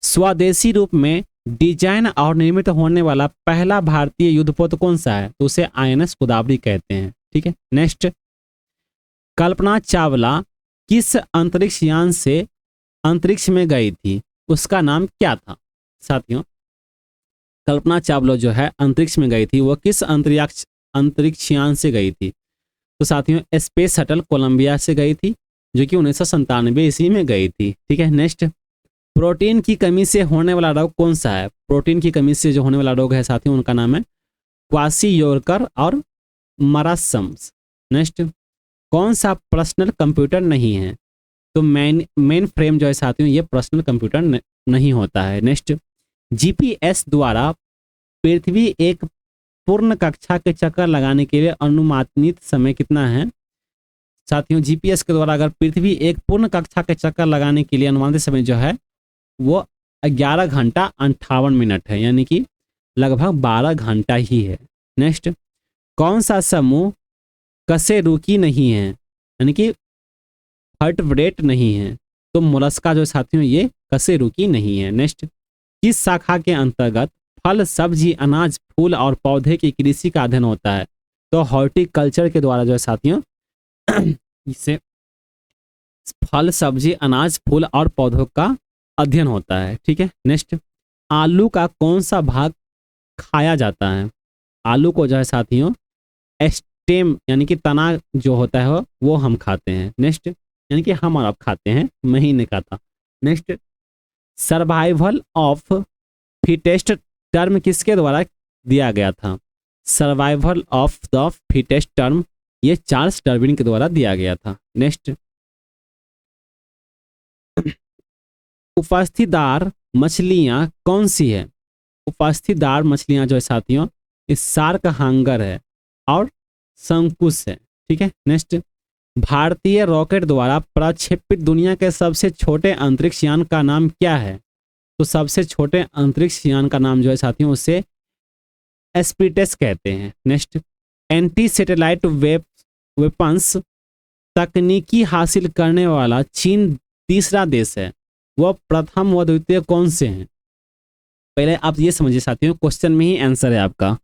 Speaker 1: स्वदेशी रूप में डिजाइन और निर्मित होने वाला पहला भारतीय युद्धपोत कौन सा है? तो उसे INS गोदावरी कहते हैं। ठीक है। नेक्स्ट, कल्पना चावला किस अंतरिक्ष यान से अंतरिक्ष में गई थी? उसका नाम क्या था? साथियों कल्पना चावला जो है अंतरिक्ष में गई थी वो किस अंतरिक्ष यान से गई थी? तो साथियों स्पेस शटल कोलंबिया से गई थी, जो कि 1997 ईस्वी में गई थी। ठीक है। नेक्स्ट, प्रोटीन की कमी से होने वाला रोग कौन सा है? प्रोटीन की कमी से जो होने वाला रोग है साथियों उनका नाम है क्वासियोरकर और मरासम्स। नेक्स्ट, कौन सा पर्सनल कंप्यूटर नहीं है? तो मेन फ्रेम जो है साथियों ये पर्सनल कंप्यूटर नहीं होता है। नेक्स्ट, GPS द्वारा पृथ्वी एक पूर्ण कक्षा के चक्कर लगाने के लिए अनुमानित समय कितना है? साथियों GPS के द्वारा अगर पृथ्वी एक पूर्ण कक्षा के चक्कर लगाने के लिए अनुमानित समय जो है वो 11 घंटा 58 मिनट है, यानी कि लगभग 12 घंटा ही है। नेक्स्ट, कौन सा समूह कशेरुकी नहीं है, यानी कि वर्टेब्रेट नहीं है? तो मोलस्का जो साथियों ये कशेरुकी नहीं है। नेक्स्ट, किस शाखा के अंतर्गत फल सब्जी अनाज फूल और पौधे की कृषि का अध्ययन होता है। तो हॉर्टिकल्चर के द्वारा जो है साथियों इससे फल सब्जी अनाज फूल और पौधों का अध्ययन होता है। ठीक है, नेक्स्ट, आलू का कौन सा भाग खाया जाता है? आलू को जो है साथियों स्टेम यानी कि तना जो होता है वो हम खाते हैं। नेक्स्ट, यानी कि हम और आप खाते हैं, मैं ही नहीं खाता। Next, survival of fittest term किसके द्वारा दिया गया था? Survival of the fittest term ये चार्ल्स डार्विन के द्वारा दिया गया था। नेक्स्ट, उपस्थितदार मछलियां कौन सी है? उपस्थितदार मछलियां जो है साथियों इस शार्क हांगर है और शंकुश है। ठीक है, नेक्स्ट, भारतीय रॉकेट द्वारा प्रक्षेपित दुनिया के सबसे छोटे अंतरिक्ष यान का नाम क्या है? तो सबसे छोटे अंतरिक्ष यान का नाम जो है साथियों उसे एस्पिरिटस कहते हैं। नेक्स्ट, एंटी सैटेलाइट वेपन्स तकनीकी हासिल करने वाला चीन तीसरा देश है, वह प्रथम व द्वितीय कौन से हैं? पहले आप ये समझिए साथियों, क्वेश्चन में ही आंसर है आपका।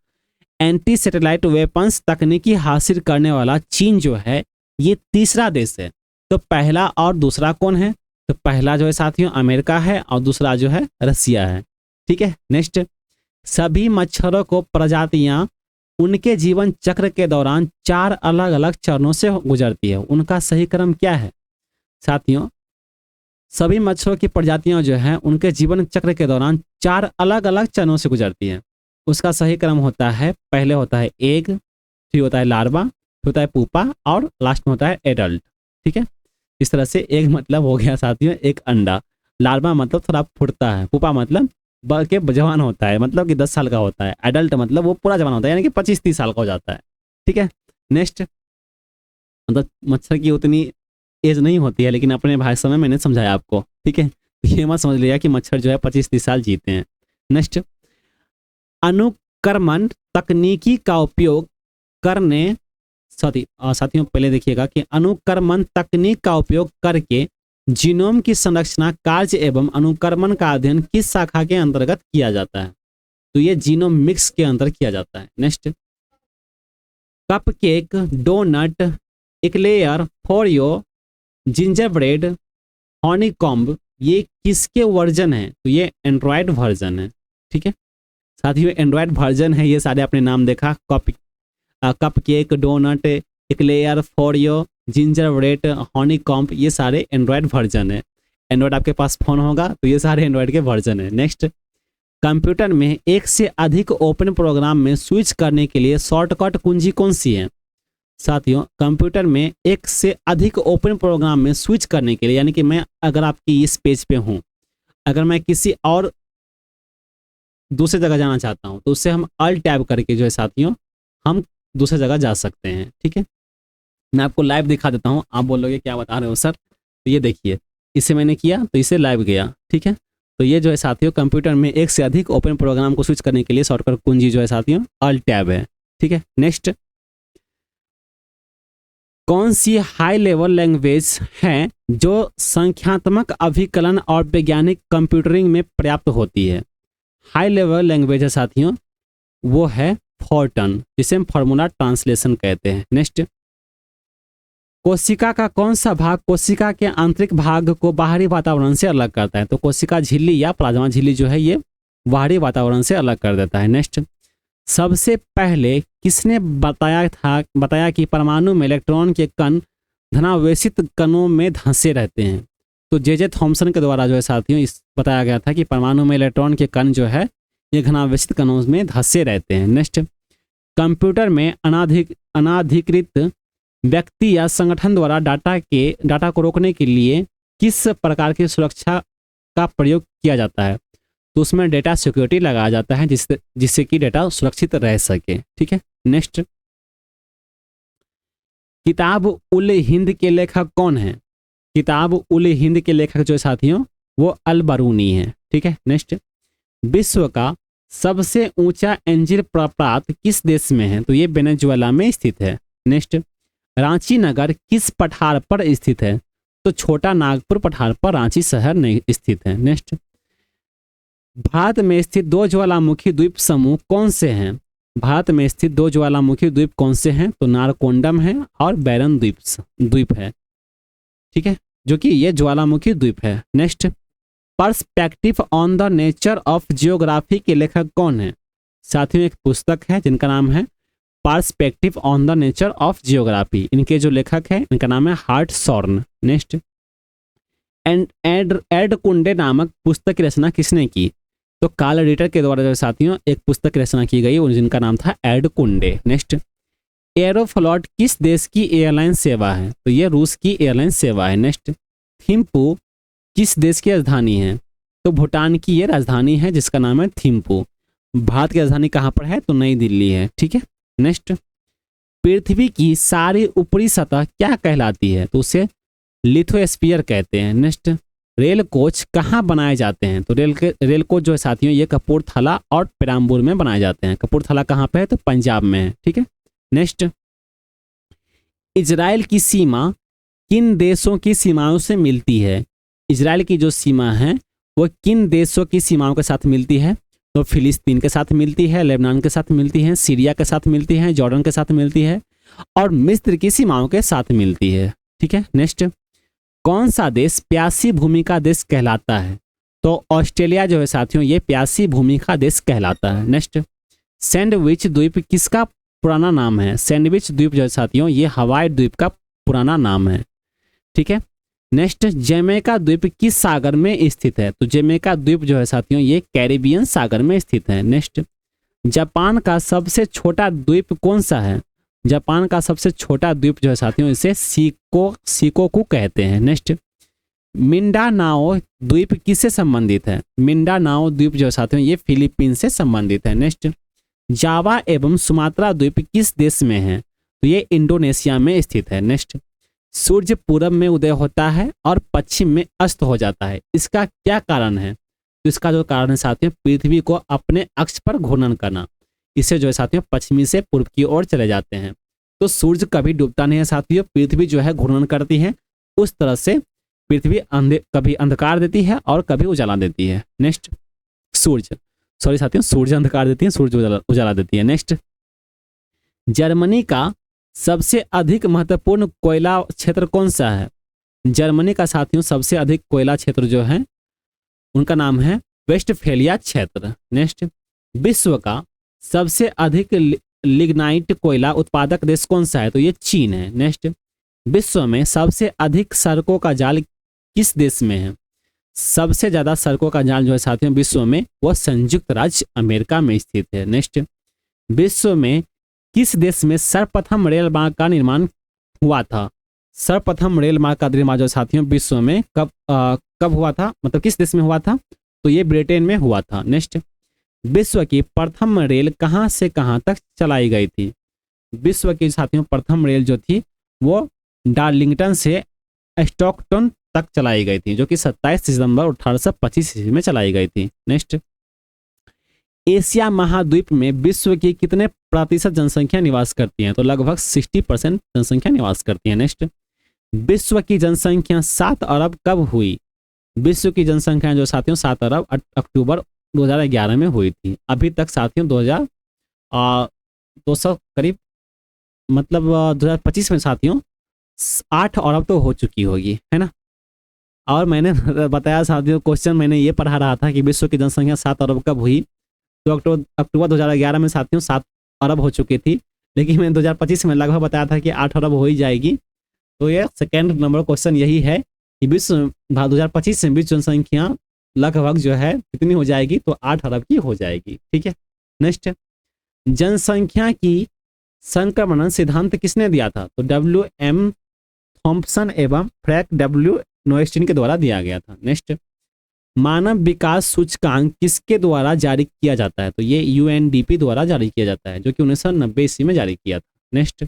Speaker 1: एंटी सैटेलाइट वेपन्स तकनीकी हासिल करने वाला चीन जो है ये तीसरा देश है। तो पहला और दूसरा कौन है? तो पहला जो है साथियों अमेरिका है और दूसरा जो है रसिया है। ठीक है, नेक्स्ट, सभी मच्छरों को प्रजातियां उनके जीवन चक्र के दौरान 4 अलग अलग चरणों से गुजरती है, उनका सही क्रम क्या है? साथियों सभी मच्छरों की प्रजातियां जो हैं उनके जीवन चक्र के दौरान 4 अलग अलग चरणों से गुजरती हैं। उसका सही क्रम होता है, पहले होता है एग, फिर होता है लार्वा, फिर होता है पुपा और लास्ट में होता है एडल्ट। ठीक है, इस तरह से एग मतलब हो गया साथियों एक अंडा, लार्वा मतलब थोड़ा फुटता है, पुपा मतलब बल्कि जवान होता है मतलब कि 10 साल का होता है, एडल्ट मतलब वो पूरा जवान होता है यानी कि 25-30 साल का हो जाता है। ठीक है, नेक्स्ट, मतलब मच्छर की उतनी एज नहीं होती है लेकिन अपने भाषा में मैंने समझाया आपको। ठीक है, ये मत समझ लिया कि मच्छर जो है 25-30 साल जीते हैं। नेक्स्ट, अनुक्रमण तकनीकी का उपयोग करने साथियों पहले देखिएगा कि अनुक्रमण तकनीक का उपयोग करके जीनोम की संरचना कार्य एवं अनुक्रमण का अध्ययन किस शाखा के अंतर्गत किया जाता है? तो ये जीनोम मिक्स के अंतर किया जाता है। Next, cupcake, donut, eclair, froyo, gingerbread, honeycomb ये किसके वर्जन है? तो ये एंड्रॉयड वर्जन है। ठीक है साथियों, एंड्रॉयड वर्जन है, ये सारे आपने नाम देखा, cupcake, donut, eclair, froyo, gingerbread, honeycomb ये सारे एंड्रॉयड वर्जन है। एंड्रॉयड आपके पास फोन होगा तो ये सारे एंड्रॉयड के वर्जन है। नेक्स्ट, कंप्यूटर में एक से अधिक ओपन प्रोग्राम में स्विच करने के लिए शॉर्टकट कुंजी कौन सी है? साथियों कंप्यूटर में एक से अधिक ओपन प्रोग्राम में स्विच करने के लिए, यानी कि मैं अगर आपकी इस पेज पे हूं, अगर मैं किसी और दूसरे जगह जाना चाहता हूं तो उससे हम अल्ट टैब करके जो है साथियों हम दूसरे जगह जा सकते हैं। ठीक है, मैं आपको लाइव दिखा देता हूं, आप बोलोगे क्या बता रहे हो सर? तो ये देखिए, इसे मैंने किया तो इसे लाइव गया। ठीक है, तो ये जो है साथियों कंप्यूटर में एक से अधिक ओपन प्रोग्राम को स्विच करने के लिए शॉर्टकट कुंजी जो है साथियों अल्ट टैब है। ठीक है, नेक्स्ट, कौन सी हाई लेवल लैंग्वेज है जो संख्यात्मक अभिकलन और वैज्ञानिक कंप्यूटरिंग में पर्याप्त होती है? हाई लेवल लैंग्वेज है साथियों वो है फॉर्टन, जिसे हम फॉर्मूला ट्रांसलेशन कहते हैं। नेक्स्ट, कोशिका का कौन सा भाग कोशिका के आंतरिक भाग को बाहरी वातावरण से अलग करता है? तो कोशिका झिल्ली या प्लाज्मा झिल्ली जो है ये बाहरी वातावरण से अलग कर देता है। नेक्स्ट, सबसे पहले किसने बताया कि परमाणु में इलेक्ट्रॉन के कण धनावेशित कणों में धंसे रहते हैं? तो जे थॉमसन के द्वारा जो है साथियों इस बताया गया था कि परमाणु में इलेक्ट्रॉन के कण जो है ये घनावेशित कणों में धंसे रहते हैं। नेक्स्ट, कंप्यूटर में अनाधिकृत व्यक्ति या संगठन द्वारा डाटा को रोकने के लिए किस प्रकार की सुरक्षा का प्रयोग किया जाता है? तो उसमें डेटा सिक्योरिटी लगाया जाता है जिससे कि डेटा सुरक्षित रह सके। ठीक है, नेक्स्ट, किताब उल हिंद के लेखक कौन है? किताब उल हिंद के लेखक जो साथियों वो अल बरूनी है। ठीक है, नेक्स्ट, विश्व का सबसे ऊंचा एंजिल प्रपात किस देश में है? तो ये वेनेजुएला में स्थित है। नेक्स्ट, रांची नगर किस पठार पर स्थित है? तो छोटा नागपुर पठार पर रांची शहर स्थित है। नेक्स्ट, भारत में स्थित दो ज्वालामुखी द्वीप समूह कौन से हैं? भारत में स्थित दो ज्वालामुखी द्वीप कौन से हैं? तो नारकोंडम है और बैरन द्वीप है। ठीक है, जो कि ये ज्वालामुखी द्वीप है। Next, perspective on the nature of geography के लेखक कौन है? साथियों, एक पुस्तक है जिनका नाम है perspective on the nature of geography. इनके जो लेखक है इनका नाम है हार्ट सॉर्न। नेक्स्ट, एड कुंडे नामक पुस्तक की रचना किसने की? तो कार्ल रिटर के द्वारा जो साथियों एक पुस्तक की रचना की गई और जिनका नाम था एड कुंडे। नेक्स्ट, एरोफ्लॉट किस देश की एयरलाइन सेवा है? तो ये रूस की एयरलाइन सेवा है। नेक्स्ट, थिम्पू किस देश की राजधानी है? तो भूटान की ये राजधानी है जिसका नाम है थिम्पू। भारत की राजधानी कहाँ पर है? तो नई दिल्ली है। ठीक है। नेक्स्ट, पृथ्वी की सारी ऊपरी सतह क्या कहलाती है? तो उसे लिथोस्फीयर कहते हैं। नेक्स्ट, रेल कोच कहाँ बनाए जाते हैं? तो रेल कोच जो है साथियों ये कपूरथला और पेराम्बूर में बनाए जाते हैं। कपूरथला कहाँ पे है? तो पंजाब में है। ठीक है। नेक्स्ट, इजराइल की सीमा किन देशों की सीमाओं से मिलती है? इजराइल की जो सीमा है वो किन देशों की सीमाओं के साथ मिलती है? तो फिलिस्तीन के साथ मिलती है, लेबनान के साथ मिलती है, सीरिया के साथ मिलती है, जॉर्डन के साथ मिलती है और मिस्र की सीमाओं के साथ मिलती है। ठीक है। नेक्स्ट, कौन सा देश प्यासी भूमि का देश कहलाता है? तो ऑस्ट्रेलिया जो है साथियों ये प्यासी भूमि का देश कहलाता है। नेक्स्ट, सैंडविच द्वीप किसका पुराना नाम है? सैंडविच द्वीप जो है साथियों ये हवाई द्वीप का पुराना नाम है। ठीक है। नेक्स्ट, जमैका द्वीप किस सागर में स्थित है? तो जमैका द्वीप जो है साथियों ये कैरिबियन सागर में स्थित है। नेक्स्ट, जापान का सबसे छोटा द्वीप कौन सा है? जापान का सबसे छोटा द्वीप जो है साथियों इसे शिकोकू कहते हैं। नेक्स्ट, मिंडानाओ द्वीप किससे संबंधित है? मिंडानाओ द्वीप जो है साथियों ये फिलीपींस से संबंधित है। नेक्स्ट, जावा एवं सुमात्रा द्वीप किस देश में है? तो ये इंडोनेशिया में स्थित है। नेक्स्ट, सूर्य पूरब में उदय होता है और पश्चिम में अस्त हो जाता है, इसका क्या कारण है? तो इसका जो कारण है साथियों पृथ्वी को अपने अक्ष पर घूर्णन करना। इससे जो है साथियों पश्चिमी से पूर्व की ओर चले जाते हैं। तो सूर्य कभी डूबता नहीं है साथियों, पृथ्वी जो है घूर्णन करती है। उस तरह से पृथ्वी कभी अंधकार देती है और कभी उजाला देती है। नेक्स्ट, सूर्य अंधकार देती है, सूर्य उजाला देती है। नेक्स्ट, जर्मनी का सबसे अधिक महत्वपूर्ण कोयला क्षेत्र कौन सा है? जर्मनी का साथियों सबसे अधिक कोयला क्षेत्र जो है उनका नाम है वेस्टफेलिया क्षेत्र। नेक्स्ट, विश्व का सबसे अधिक लिग्नाइट कोयला उत्पादक देश कौन सा है? तो ये चीन है। नेक्स्ट, विश्व में सबसे अधिक सड़कों का जाल किस देश में है? सबसे ज्यादा सड़कों का जाल जो है साथियों विश्व में वो संयुक्त राज्य अमेरिका में स्थित है। नेक्स्ट, विश्व में किस देश में सर्वप्रथम रेल मार्ग का निर्माण हुआ था? सर्वप्रथम रेल मार्ग का निर्माण जो साथियों विश्व में कब हुआ था, मतलब किस देश में हुआ था? तो ये ब्रिटेन में हुआ था। नेक्स्ट, विश्व की प्रथम रेल कहां से कहां तक चलाई गई थी? विश्व की साथियों प्रथम रेल जो थी वो डार्लिंगटन से स्टॉकटन तक चलाई गई थी, जो कि 27 दिसंबर 1825 ईस्वी में चलाई गई थी। नेक्स्ट, एशिया महाद्वीप में विश्व की कितने प्रतिशत जनसंख्या निवास करती है? तो लगभग 60% जनसंख्या निवास करती है। नेक्स्ट, विश्व की जनसंख्या 7 अरब कब हुई? विश्व की जनसंख्या जो साथियों 7 अरब अक्टूबर 2011 में हुई थी। अभी तक साथियों 200 करीब, मतलब 2025 में साथियों 8 अरब तो हो चुकी होगी, है ना। और मैंने बताया साथियों क्वेश्चन मैंने ये पढ़ा रहा था कि विश्व की जनसंख्या 7 अरब कब हुई? तो अक्टूबर 2011 में साथियों 7 अरब हो चुकी थी, लेकिन मैंने 2025 में लगभग बताया था कि 8 अरब हो ही जाएगी। तो ये सेकेंड नंबर क्वेश्चन यही है कि 2025 में विश्व जनसंख्या लगभग जो है कितनी हो जाएगी? तो 8 अरब की हो जाएगी। ठीक है। नेक्स्ट, जनसंख्या की संक्रमण सिद्धांत किसने दिया था? तो WM थॉम्पसन एवं फ्रैंक W नोएस्टिन के द्वारा दिया गया था। नेक्स्ट, मानव विकास सूचकांक किसके द्वारा जारी किया जाता है? तो ये UNDP द्वारा जारी किया जाता है, जो कि 1990 ईस्वी में जारी किया था। नेक्स्ट,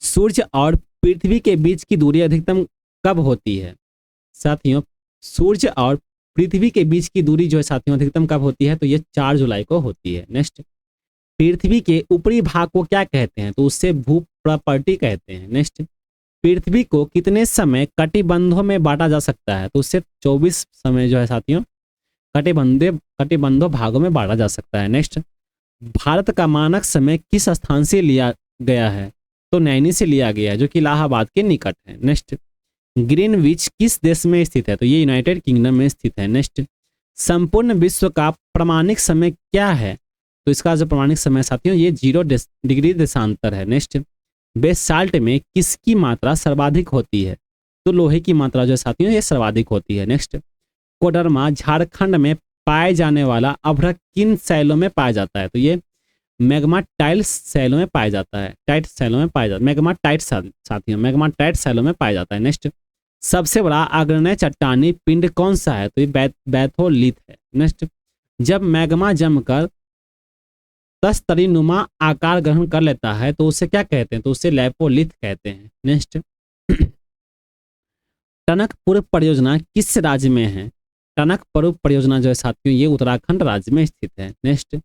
Speaker 1: सूर्य और पृथ्वी के बीच की दूरी अधिकतम कब होती है? साथियों सूर्य और पृथ्वी के बीच की दूरी जो है साथियों अधिकतम कब होती है? तो ये 4 जुलाई को होती है। नेक्स्ट, पृथ्वी के ऊपरी भाग को क्या कहते हैं? तो उससे भूप्रॉपर्टी कहते हैं। नेक्स्ट, पृथ्वी को कितने समय कटिबंधों में बांटा जा सकता है? तो उससे 24 समय जो है साथियों कटिबंधों भागों में बांटा जा सकता है। नेक्स्ट, भारत का मानक समय किस स्थान से लिया गया है? तो नैनी से लिया गया है, जो कि इलाहाबाद के निकट है। नेक्स्ट, ग्रीनविच किस देश में स्थित है? तो ये यूनाइटेड किंगडम में स्थित है। नेक्स्ट, संपूर्ण विश्व का प्रमाणिक समय क्या है? तो इसका जो प्रमाणिक समय साथियों ये 0 डिग्री देशांतर है। नेक्स्ट, बेसाल्ट में किसकी मात्रा सर्वाधिक होती है? तो लोहे की मात्रा जो है साथियों ये सर्वाधिक होती है। नेक्स्ट, कोडरमा झारखंड में पाए जाने वाला अभ्रक किन शैलों में पाया जाता है? तो ये मैग्माटाइल शैलों में पाया जाता है, टाइट शैलों में पाया जाता है, मैग्माटाइट साथियों मैग्माटाइट शैलों में पाया जाता है। नेक्स्ट, सबसे बड़ा आग्नेय चट्टानी पिंड कौन सा है? तो ये बैथोलिथ है। नेक्स्ट, जब मैग्मा जमकर 10 तरी नुमा आकार ग्रहण कर लेता है तो उसे क्या कहते हैं? तो उसे लैपोलिथ कहते हैं। नेक्स्ट, टनकपुर परियोजना किस राज्य में है? टनकपुर परियोजना जो है साथियों ये उत्तराखंड राज्य में स्थित है। नेक्स्ट,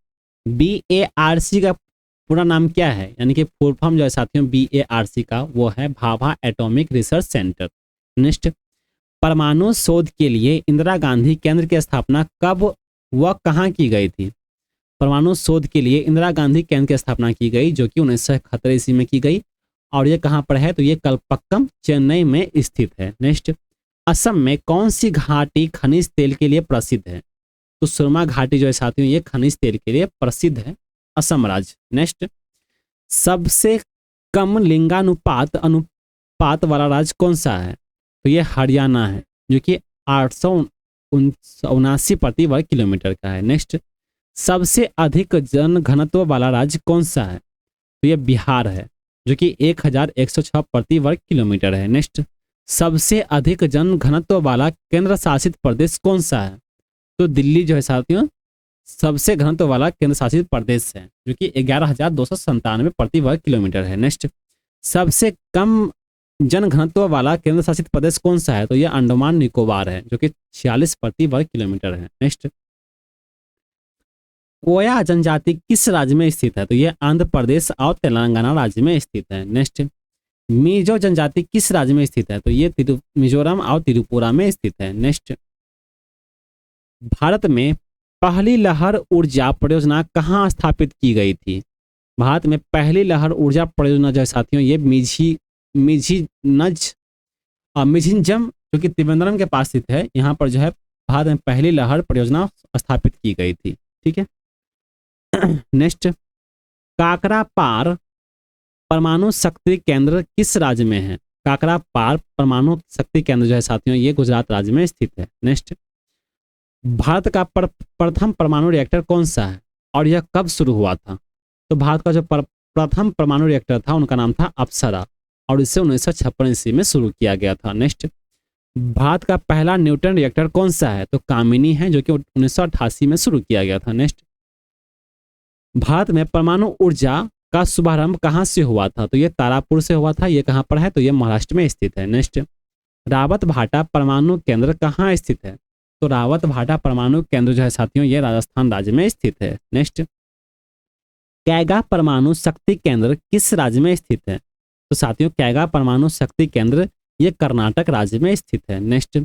Speaker 1: BARC का पूरा नाम क्या है? यानी कि फुल फॉर्म जो है साथियों BARC का वो है Bhabha atomic research centre. Next, परमाणु शोध के लिए इंदिरा गांधी केंद्र की स्थापना कब व कहाँ की गई थी? परमाणु शोध के लिए इंदिरा गांधी केंद्र की स्थापना की गई, जो कि 1971 ईस्वी में की गई। और ये कहाँ पर है? तो ये कलपक्कम चेन्नई में स्थित है। नेक्स्ट, असम में कौन सी घाटी खनिज तेल के लिए प्रसिद्ध है? तो सुरमा घाटी जो है साथियों ये खनिज तेल के लिए प्रसिद्ध है, असम राज्य। नेक्स्ट, सबसे कम लिंगानुपात अनुपात वाला राज्य कौन सा है? तो ये हरियाणा है, जो कि 879 प्रति वर्ग किलोमीटर का है। नेक्स्ट, सबसे अधिक जन घनत्व वाला राज्य कौन सा है? तो ये बिहार है, जो कि 1106 प्रति वर्ग किलोमीटर है। नेक्स्ट, सबसे अधिक जन घनत्व वाला केंद्र शासित प्रदेश कौन सा है? तो दिल्ली जो है साथियों सबसे घनत्व वाला केंद्र शासित प्रदेश है, जो कि 11,297 प्रति वर्ग किलोमीटर है। नेक्स्ट, सबसे कम जन घनत्व वाला केंद्र शासित प्रदेश कौन सा है? तो यह अंडमान निकोबार है, जो कि 46 प्रति वर्ग किलोमीटर है। नेक्स्ट, कोया जनजाति किस राज्य में स्थित है? तो यह आंध्र प्रदेश और तेलंगाना राज्य में स्थित है। नेक्स्ट, मिजो जनजाति किस राज्य में स्थित है? तो ये मिजोरम और त्रिपुरा में स्थित है। नेक्स्ट, भारत में पहली लहर ऊर्जा परियोजना कहाँ स्थापित की गई थी? भारत में पहली लहर ऊर्जा परियोजना जो है साथियों ये मिझिंजम जो कि त्रिवेंद्रम के पास स्थित है, यहाँ पर जो है भारत में पहली लहर परियोजना स्थापित की गई थी। ठीक है। नेक्स्ट, काकरापार परमाणु शक्ति केंद्र किस राज्य में है? काकरापार परमाणु शक्ति केंद्र जो है साथियों ये गुजरात राज्य में स्थित है। नेक्स्ट, भारत का प्रथम परमाणु रिएक्टर कौन सा है और यह कब शुरू हुआ था? तो भारत का जो प्रथम परमाणु रिएक्टर था उनका नाम था अप्सरा और इसे 1956 ईस्वी में शुरू किया गया था। नेक्स्ट, भारत का पहला न्यूटन रिएक्टर कौन सा है? तो कामिनी है, जो कि 1988 में शुरू किया गया था। नेक्स्ट, भारत में परमाणु ऊर्जा का शुभारंभ कहाँ से हुआ था? तो ये तारापुर से हुआ था। ये कहाँ पर है? तो ये महाराष्ट्र में स्थित है। नेक्स्ट, रावत भाटा परमाणु केंद्र कहाँ स्थित है? तो रावत भाटा परमाणु केंद्र जो है साथियों ये राजस्थान राज्य में स्थित है। नेक्स्ट, कैगा परमाणु शक्ति केंद्र किस राज्य में स्थित है? तो साथियों कैगा परमाणु शक्ति केंद्र ये कर्नाटक राज्य में स्थित है। नेक्स्ट,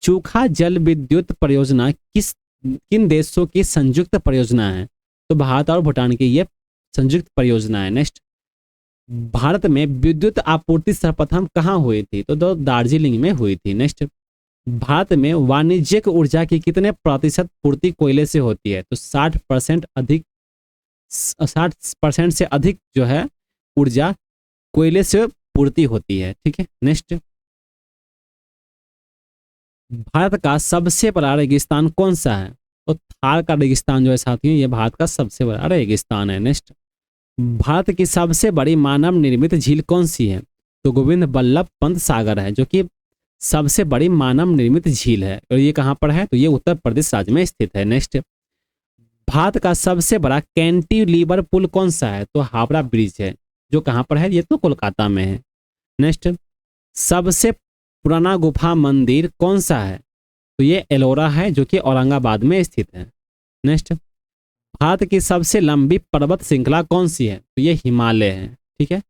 Speaker 1: चूखा जल विद्युत परियोजना किन देशों की संयुक्त परियोजना है? तो भारत और भूटान की ये संयुक्त परियोजना है। नेक्स्ट, भारत में विद्युत आपूर्ति सर्वप्रथम कहाँ हुई थी? तो दार्जिलिंग में हुई थी। नेक्स्ट, भारत में वाणिज्यिक ऊर्जा की कितने प्रतिशत पूर्ति कोयले से होती है? तो 60% से अधिक जो है ऊर्जा कोयले से पूर्ति होती है। ठीक है। नेक्स्ट, भारत का सबसे बड़ा रेगिस्तान कौन सा है? तो थार का रेगिस्तान जो है साथियों ये भारत का सबसे बड़ा रेगिस्तान है। नेक्स्ट, भारत की सबसे बड़ी मानव निर्मित झील कौन सी है? तो गोविंद बल्लभ पंत सागर है, जो कि सबसे बड़ी मानव निर्मित झील है और ये कहाँ पर है? तो ये उत्तर प्रदेश राज्य में स्थित है। नेक्स्ट, भारत का सबसे बड़ा कैंटिलीवर पुल कौन सा है? तो हावड़ा ब्रिज है, जो कहाँ पर है? ये तो कोलकाता में है। नेक्स्ट, सबसे पुराना गुफा मंदिर कौन सा है? तो ये एलोरा है, जो कि औरंगाबाद में स्थित है। नेक्स्ट, भारत की सबसे लंबी पर्वत श्रृंखला कौन सी है? तो ये हिमालय है। ठीक है,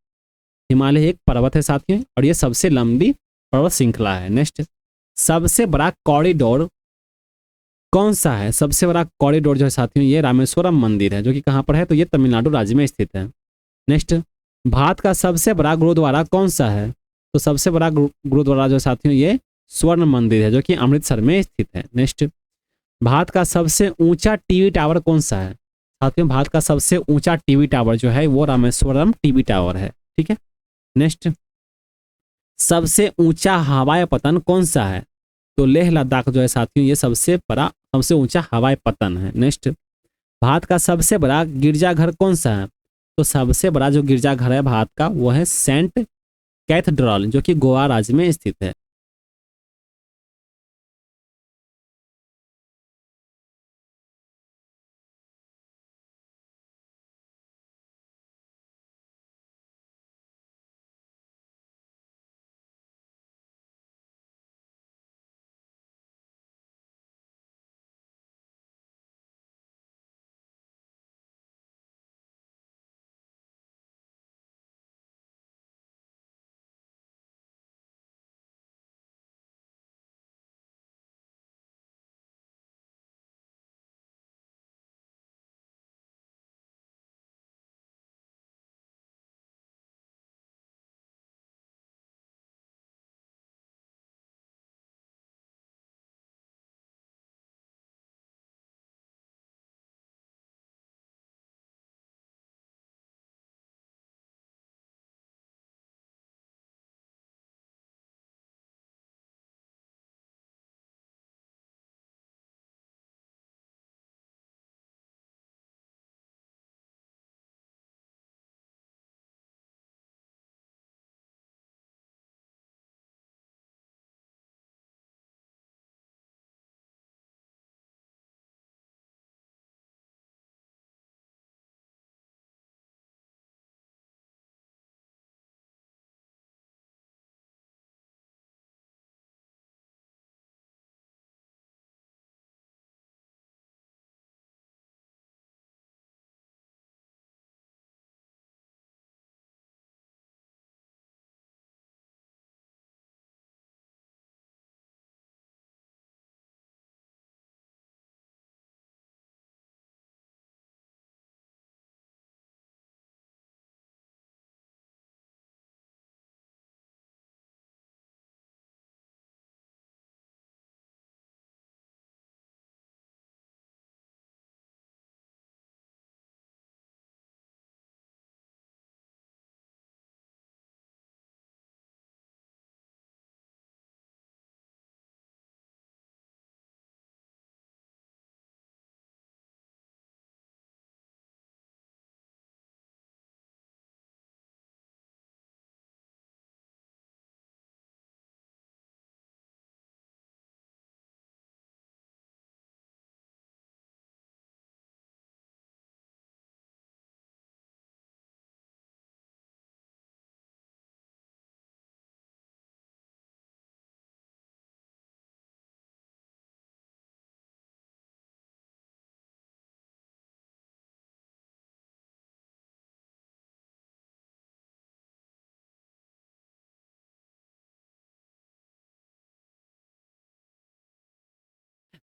Speaker 1: हिमालय एक पर्वत है साथियों और ये सबसे लंबी पर्वत श्रृंखला है। नेक्स्ट, सबसे बड़ा कौन सा है सबसे बड़ा कॉरिडोर जो है साथियों, ये रामेश्वरम मंदिर है, जो कि कहाँ पर है, तो ये तमिलनाडु राज्य में स्थित है। नेक्स्ट, भारत का सबसे बड़ा गुरुद्वारा कौन सा है, तो सबसे बड़ा गुरुद्वारा जो है साथियों ये स्वर्ण मंदिर है, जो कि अमृतसर में स्थित है। नेक्स्ट, भारत का सबसे ऊंचा टीवी टावर कौन सा है, साथियों भारत का सबसे ऊंचा टीवी टावर जो है वो रामेश्वरम टीवी टावर है। ठीक है। नेक्स्ट, सबसे ऊंचा हवाई पतन कौन सा है, तो लेह लद्दाख जो है साथियों ये सबसे ऊंचा हवाई पतन है। नेक्स्ट, भारत का सबसे बड़ा गिरजाघर कौन सा है, तो सबसे बड़ा जो गिरजाघर है भारत का वो है सेंट कैथेड्रल, जो कि गोवा राज्य में स्थित है।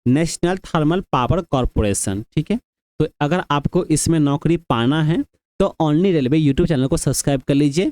Speaker 1: National thermal power corporation. ठीक है। तो अगर आपको इसमें नौकरी पाना है तो ओनली रेलवे यूट्यूब चैनल को सब्सक्राइब कर लीजिए